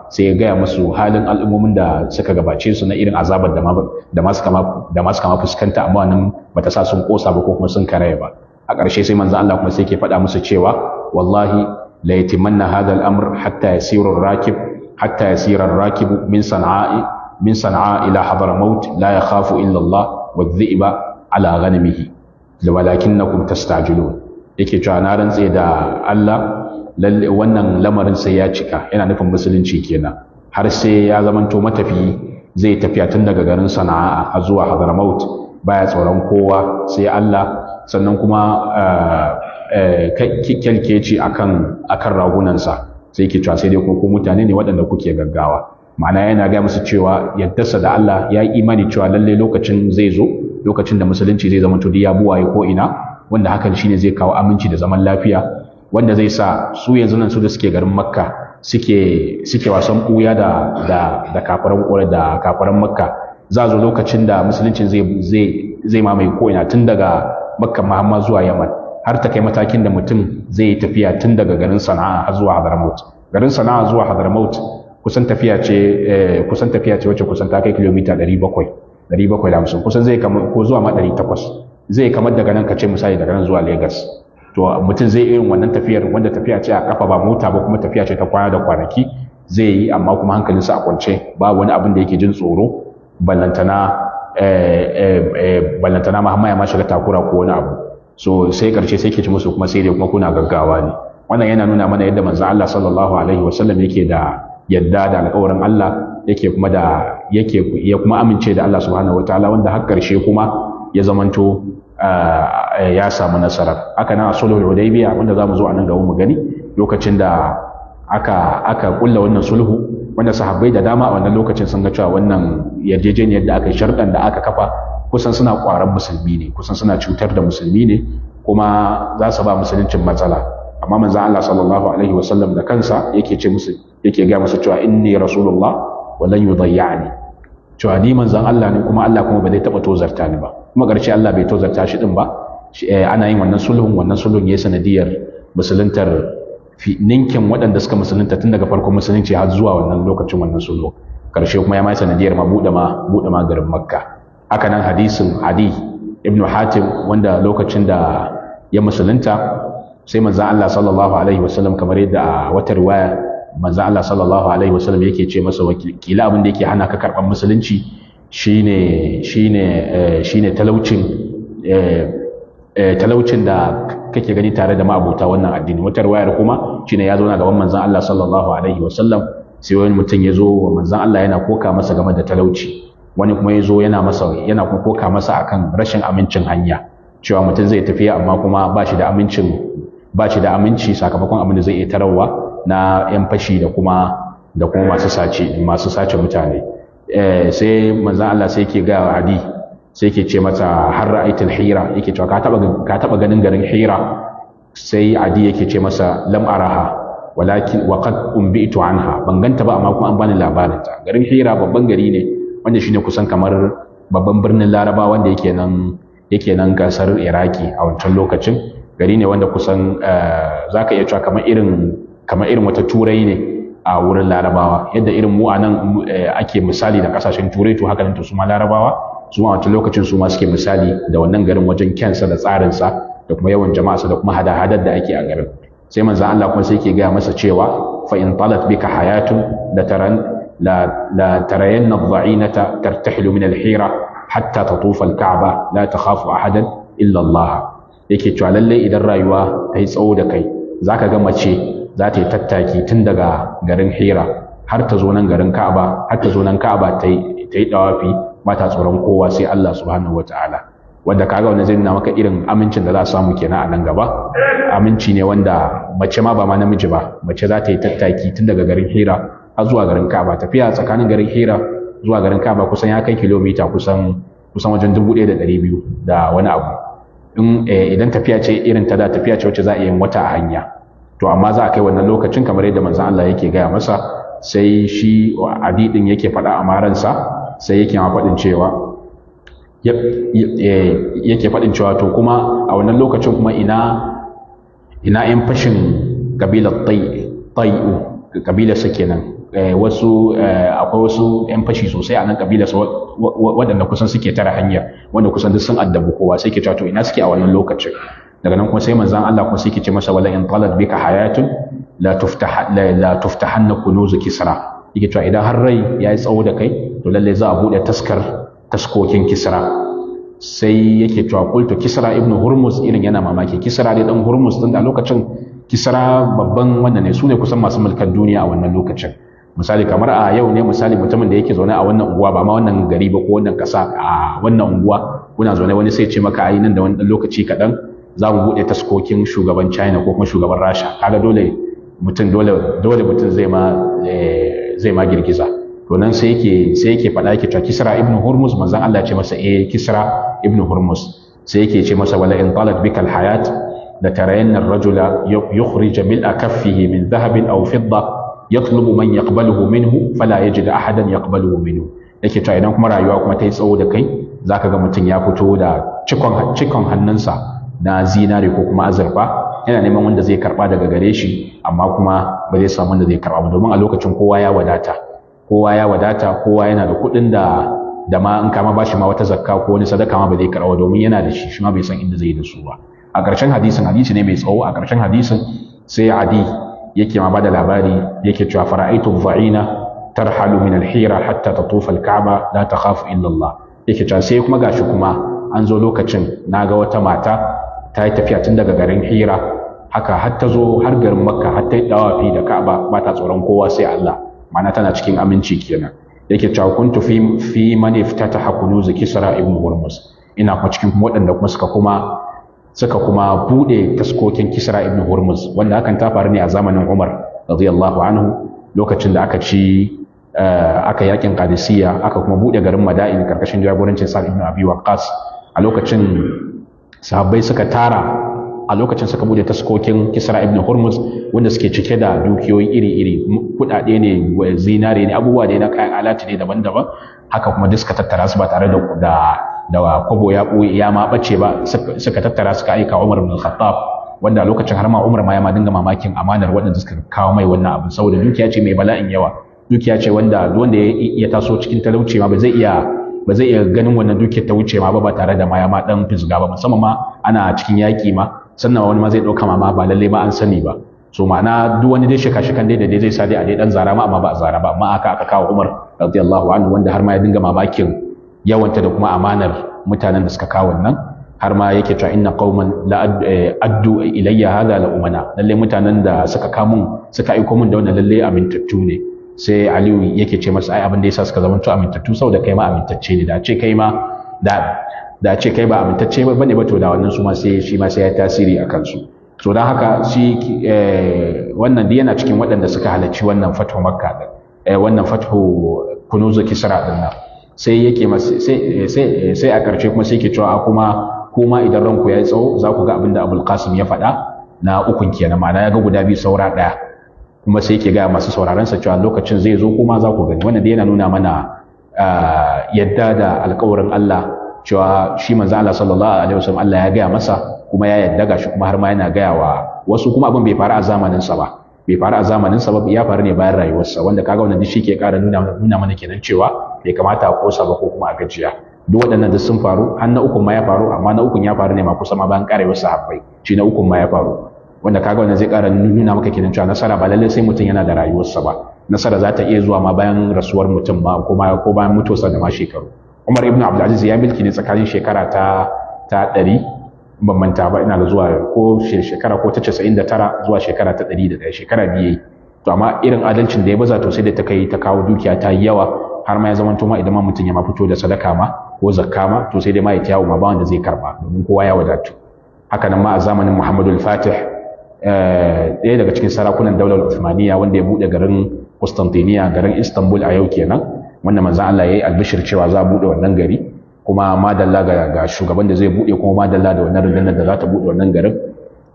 sai ya gaya musu halin al'ummomin da suka gabace su na irin azabar da masu kama fuskanta amma nan bata sa sun kosa ba ko kuma sun karaya ba a ƙarshe sai manzo Allah kuma sai ke faɗa musu cewa wallahi la yatimanna hadha al-amr hatta yasira ar-rakib min sana'a ila hadramaut la yakhafu illa Allah wadh-dhi'ba ala ghanamihi walakinnakum tastajilun yake cewa na rantse da Allah lalle wannan lamarin sai ya cika yana nufin musulunci kenan har sai ya zamanto matafiyi zai tafiya tun daga garin Sana'a zuwa Hadramaut baya tsoron kowa sai Allah sannan kuma kyalkeci akan ragunansa sai ke cewa sai dai ko mutane ne waɗanda kuke gaggawa ma'ana yana ga musu cewa yaddarsa da Allah ya yi imani cewa lalle lokacin zai zo lokacin da musulunci zai zamanto ya buwaye ko ina wanda hakan shine zai kawo aminci da zaman lafiya wanda zai sa su yanzu nan su da suke garin Makka suke wasan ɓuya da kafaran Makka za zo lokacin da musuluncin zai mamaye ko'ina tun daga Makka Muhammad zuwa Yaman har ta kai matakin da mutum zai yi tafiya tun daga garin Sana'a zuwa Hadramaut garin Sana'a zuwa Hadramaut kusan tafiya ce wacce kusan ta kai kilomita 750 kusan zai kama ko zuwa ma 800 zai kamar daga nan ka ce misali daga nan zuwa Lagos to mutum zai irin wannan tafiyar wanda tafiya ce a kafa ba mota ba kuma tafiya ce ta kwana da kwanaki zai yi amma kuma hankalinsa a kwance ba wani abin da yake jin tsoro ballantana ma ya ma shiga takura ko wani abu so sai karshe sai ke ci musu kuma sai dai kuma kuna gaggawa ne wannan yana nuna mana yadda manzon Allah sallallahu alaihi wasallam yake da yadda da alƙawarin Allah ya kuma amince da Allah subhanahu wataala wanda har karshe kuma ya zamanto ya samu nasarar haka nan a sulhul hudaybiya wanda zamu zo a nan gaba mu gani lokacin da aka kulla wannan sulhu wanda sahabbai da dama a wannan lokacin sun ga cewa wannan yarjejeniyar da aka yi sharɗan da aka kafa kusan suna ƙwarar musulmi ne kusan suna cutar da musulmi ne kuma za su ba musuluncin matsala amma manzon Allah sallallahu alaihi wasallam da kansa yake ga musu cewa inni rasulullah wa lan yudayyani cewa ni manzon Allah ne kuma Allah kuma ba zai taba tozarta ni ba kuma ƙarshe Allah bai tozarta shi din ba ana yin wannan sulhun ya sanadiyar musuluntar ninkin waɗanda suka musulunta tun daga farkon musulunci har zuwa wannan lokacin wannan sulhu ƙarshe kuma ya mai sanadiyar buɗe ma garin Makka haka nan hadisin Adi ibn Hatim wanda lokacin da ya musulunta sai manzon Allah sallallahu alaihi wasallam kamar yadda a wata riwaya manzon Allah sallallahu alaihi wasallam yake ce masa wakila abin da yake hana ka karɓar musulunci shine talaucin da kake gani tare da ma'abota wannan addini wata riwayar kuma shine ya zo na gaban manzon Allah sallallahu alaihi wasallam sai wani mutum ya zo wa manzon Allah yana koka masa game da talauci wani kuma ya zo yana kuma koka masa akan rashin amincin hanya cewa mutum zai tafiya amma kuma ba shi da aminci sakamakon abin da zai iya tarawa na yan fashi da kuma masu sace mutane sai manzon Allah sai yake ga Adi sai yake ce mata har ra'aitul hira yake cewa ka taba ganin garin Hira sai Adi yake ce masa lam araha walakin wa qad umbitu anha ban ganta ba amma kuma an bani labarin ta garin Hira babban gari ne wanda shine kusan kamar babban birnin Laraba wanda yake nan kasar Iraki a wancan lokacin gari ne wanda kusan zaka iya cewa kamar irin wata turai ne a wurin Larabawa yadda irin mu a nan ake misali da kasashen turai to haka nan to su ma Larabawa su ma wancan lokacin su ma suke misali da wannan garin wajen kyansa da tsarinsa da kuma yawan jama'arsa da kuma hada-hadar da ake a garin sai manzon Allah kuma sai yake gaya masa cewa fa in talat bika hayatun la tarayanna adh-dha'inata tartahilu min al-hira hatta tatufa al-ka'ba la takhafu ahadan illa Allah yake cewa lalle idan rayuwa ta yi tsawo da kai zaka ga mace za ta yi tattaki tun daga garin Hira har ta zo nan garin Ka'aba har ta zo nan Ka'aba ta yi dawafi ba ta tsoron kowa sai Allah subhanahu wataala, wanda kaga wannan zai nuna maka irin amincin da za a samu kenan a nan gaba. Aminci ne wanda mace ma ba ma namiji ba, mace za ta yi tattaki tun daga garin Hira har zuwa garin Kaaba. Tafiya tsakanin garin Hira zuwa garin Kaaba kusan ya kai kilomita kusan wajen 1,200 da wani abu. Idan tafiya ce irin ta da, tafiya ce wacce za a yi wata a hanya, to amma za a kai wannan lokacin kamar yadda manzon Allah yake gaya masa. Sai shi Adi din yake faɗa a maransa, sai yake ma faɗin cewa to kuma a wannan lokacin kuma ina yan fashin kabilar Tai'u, kabilar sa kenan. Akwai wasu yan fashi sosai a nan kabilar sa waɗanda kusan suke tara hanya, wanda kusan duk sun addabu kowa. Sai ke cewa to ina suke a wannan lokacin. Daga nan kuma sai manzon Allah kuma sai ke ce masa wala in talat bika hayatun la tuftahanna kunuzu Kisra. Yake cewa idan har rai yayi tsawo da kai, to lalle za a bude taskokin Kisra. Sai yake cewa qultu Kisra ibn Hurmuz, irin yana mamaki. Kisra dai dan Hurmuz din a lokacin, Kisra babban wanda ne, su ne kusan masu mulkan duniya a wannan lokacin. Misali kamar a yau ne, misali mutumin da yake zaune a wannan unguwa, ba ma wannan gari ba ko wannan kasa, a wannan unguwa kuna zaune, wani sai ce maka ai nan da wani dan lokaci kaɗan za mu buɗe taskokin shugaban China ko kuma shugaban Rasha. Kaga dole mutum zai ma girgiza. To nan sai yake faɗa, yake cewa Kisra ibn Hurmuz, manzon Allah ya ce masa Kisra ibn Hurmuz. Sai yake ce masa wala in talat bika alhayat la tarayanna ar-rajula yukhrij bil akaffihi min dhahabin aw fidda yatlubu man yaqbaluhu minhu fala yajid ahadan yaqbaluhu minhu. Yake cewa idan kuma rayuwa kuma ta yi tsawo da kai, zaka ga mutum ya fito da cikon hannunsa na zinare ko kuma azurfa, yana neman wanda zai karba daga gare shi, amma kuma ba zai samu wanda zai karba ba, domin a lokacin kowa ya wadata, kowa yana da kuɗin da ma in kama bashi ma wata zakka ko wani sadaka ma ba zai karba, domin yana da shi ma bai san inda zai yi da su ba. A ƙarshen hadisin, hadisi ne mai tsawo, a ƙarshen hadisin sai Adi yake ma bada labari, yake cewa fara'aitu dha'ina tarhalu min al-hira hatta tatufa al-ka'ba la takhafu illa Allah. Yake cewa sai kuma gashi kuma an zo lokacin naga wata mata ta yi tafiya tun daga garin Hira haka har ta zo har garin Makka, har ta yi dawafi da Ka'aba, ba ta tsoron kowa sai Allah, ma'ana tana cikin aminci kenan. Yake cewa kuntu fi man iftataha kunuz Kisra ibn Hurmuz, ina kuma cikin waɗanda kuma suka kuma bude taskokin Kisra ibn Hurmuz, wanda hakan ta faru ne a zamanin Umar radiyallahu anhu, lokacin da aka yakin Qadisiyya, aka kuma bude garin Madain karkashin jagorancin Sa'd ibn Abi Waqqas. A lokacin sahabbai suka bude taskokin Kisra ibn Hurmuz, wanda suke cike da dukiyoyi iri-iri, kudade ne, zinare ne, abubuwa ne na kayan alati ne daban-daban. Haka kuma duk suka tattara su ba tare da kwabo ya ma bace ba, suka tattara suka aika Umar ibn Khattab, wanda a lokacin har ma Umar ma ya ma dinga mamakin amanar waɗanda suka kawo mai wannan abin, saboda dukiya ce mai bala'in yawa, dukiya ce wanda ya taso cikin talauci ma ba zai iya ganin wannan dukiyar ta wuce ma ba tare da ma ya ma dan fisga ba, musamman ma ana cikin yaki ma, sannan wani ma zai dauka ma ba lalle ma an sani ba. So ma'ana duk wani dai shika-shikan dai da dai zai sa dai a dai dan zara ma, amma ba a zara ba, amma aka kawo Umar radiyallahu anhu, wanda har ma ya dinga mamakin yawanta da kuma amanar mutanen da suka kawo wannan, har ma yake cewa inna qauman la addu ilayya hadha la umana, lalle mutanen da suka aiko mun da wannan lalle amintattu ne. Sai Aliyu yake ce masa ai abin da yasa suka zama amintattu saboda kai ma amintacce ne, da ce kai ba amintacce bane ba, to da wannan su ma sai shi ma sai ya tasiri a kansu. So dan haka shi wannan dai yana cikin waɗanda suka halarci wannan fathu Makka din, wannan fathu kunuz Kisra din nan. Sai yake sai a ƙarshe kuma sai yake cewa kuma idan ranku yayi tsawo za ku ga abin da Abul Qasim ya faɗa na ukun kenan, ma'ana ya ga guda biyu saura ɗaya, kuma sai yake ga masu sauraron sa cewa lokacin zai zo kuma za ku gani. Wannan dai yana nuna mana yadda da alƙawarin Allah, cewa shi manzo Allah sallallahu alaihi wasallam Allah ya gaya masa kuma ya yadda gashi, kuma har ma yana gaya wa wasu, kuma abin bai faru a zamanin sa ba, ya faru ne bayan rayuwarsa, wanda kaga wannan shi ke ƙara nuna mana kenan cewa bai kamata a kosa ba ko kuma a gajiya. Duk waɗannan duk sun faru, har na ukun ma ya faru, amma na ukun ya faru ne ma kusa ma bayan ƙarewar sahabbai, shi na ukun ma ya faru, wanda kaga wannan zai ƙara nuna maka kenan cewa nasara ba lallai sai mutum yana da rayuwarsa ba, nasara za ta iya zuwa ma bayan rasuwar mutum ma, ko bayan mutuwarsa da ma shekaru. Umar ibn Abdul Aziz ya milki ne tsakanin shekara ta 100, ban manta ba, ina da zuwa ko shekara ko ta 99 zuwa shekara ta 101, shekara biye. To amma irin adalcin da ya baza to sai da ta kawo dukiya ta yi yawa, har ma ya zamanto ma idan ma mutum ya ma fito da sadaka ma ko zakka ma to sai dai ma ya tiyawo ma ba wanda zai karba domin kowa ya wadatu. Haka nan ma a zamanin Muhammadu al-Fatih ɗaya daga cikin sarakunan daular Uthmaniyya wanda ya buɗe garin Constantinople, garin Istanbul a yau kenan, wanda manzon Allah ya yi albishir cewa za a buɗe wannan gari, kuma madalla ga shugaban da zai buɗe, kuma madalla da wannan rundunar da za ta buɗe wannan garin,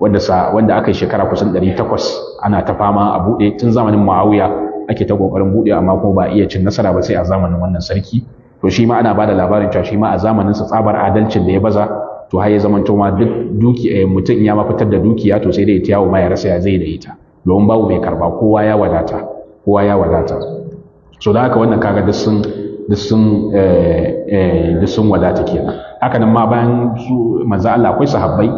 wanda aka yi shekara kusan 800 ana ta fama a buɗe. Tun zamanin Muawiya ake ta kokarin buɗe, amma kuma ba a iya cin nasara ba sai a zamanin wannan sarki. To shi ma ana bada labarin cewa shi ma a zamanin sa tsabar adalcin da ya baza, to har ya zamanto ma duk mutum ya ma fitar da dukiya to sai dai ya yawo ma ya rasa ya zai da ita, domin babu mai karba, kowa ya wadata. So da haka wannan kaga duk sun wadata kenan. Haka nan ma bayan su manzo Allah akwai sahabbai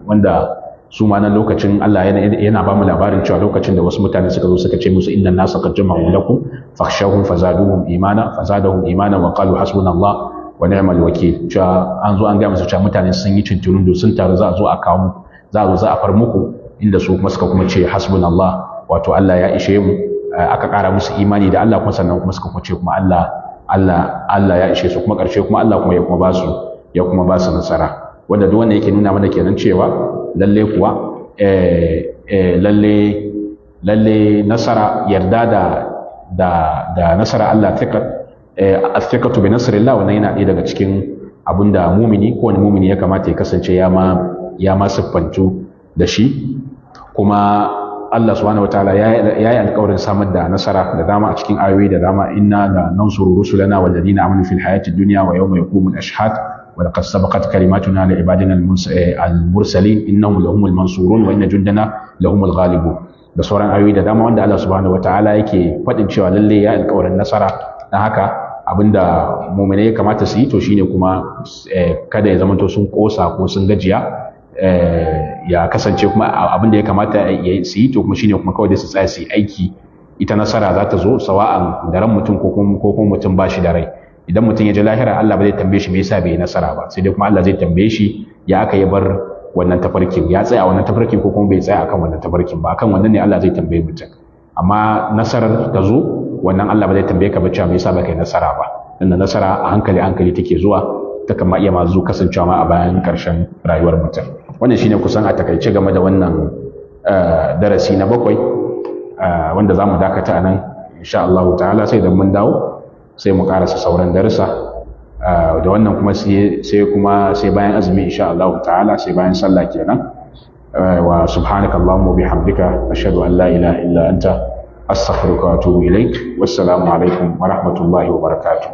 wanda su ma nan lokacin Allah yana ba mu labarin cewa lokacin da wasu mutane suka zo suka ce musu inna nasa qad jama'u lakum fakhshawhum fazadahum imana wa qalu hasbunallah wa ni'mal wakil. Cewa an zo an ga musu cewa mutane sun yi tunturundo, sun taru za a zo a kawo muku, za a far muku, inda su kuma suka kuma ce hasbunallah, wato Allah ya ishe mu. Aka ƙara musu imani da Allah, kuma sannan kuma suka ce kuma Allah ya ishe su, kuma ƙarshe kuma Allah kuma ya kuma ba su nasara. Wanda duk wanda yake nuna mana kenan cewa lalle kuwa lalle nasara, yarda da nasara Allah, athiqatu bi nasrillah, wannan yana ɗaya daga cikin abinda mumini, ko wani mumini ya kamata ya kasance ya ma siffantu da shi. Kuma Allah subhanahu wataala ya yi alƙawarin samar da nasara da dama a cikin ayoyi da dama. Inna la nansuru rusulana wal ladina amanu fil hayatid dunya wa yawma yaqumul ashhad wa laqad sabaqat kalimatuna li ibadina al mursalin innahum lahumul mansurun wa inna jundana lahumul ghalibun. Da sauran ayoyi da dama wanda Allah subhanahu wataala yake faɗin cewa lalle ya alƙawarin nasara. Dan haka abinda mu'mini ya kamata su yi to shine kuma kada ya zamanto sun kosa ko sun gajiya, ya kasance kuma abinda ya kamata su yi to kuma shine kuma kawai da su tsaya su yi aiki. Ita nasara za ta zo sawa'an da ran mutum ko kuma mutum ba shi da rai. Idan mutum ya ji lahira, Allah ba zai tambaye shi me yasa bai yi nasara ba, sai dai kuma Allah zai tambaye shi ya aka yi bar wannan tafarkin, ya tsaya a wannan tafarkin ko kuma bai tsaya akan wannan tafarkin ba. Akan wannan ne Allah zai tambaye mutum. Amma nasarar ta zo, wannan Allah ba zai tambaye ka ba cewa me yasa baka yi nasara ba. Dan nasara a hankali take zuwa, ta kama iya ma zo kasancewa ma a bayan karshen rayuwar mutum. Wannan shine kusan a takaice game da wannan darasi na 7 wanda zamu dakata anan insha Allah ta'ala, sai da mun dawo sai mu karasa sauran darussa da wannan kuma sai bayan azumi insha Allah ta'ala, sai bayan sallah kenan. Wa subhanakallahumma bihamdika ashhadu an la ilaha illa anta astaghfiruka wa atubu ilaik. Wassalamu alaikum wa rahmatullahi wa barakatuh.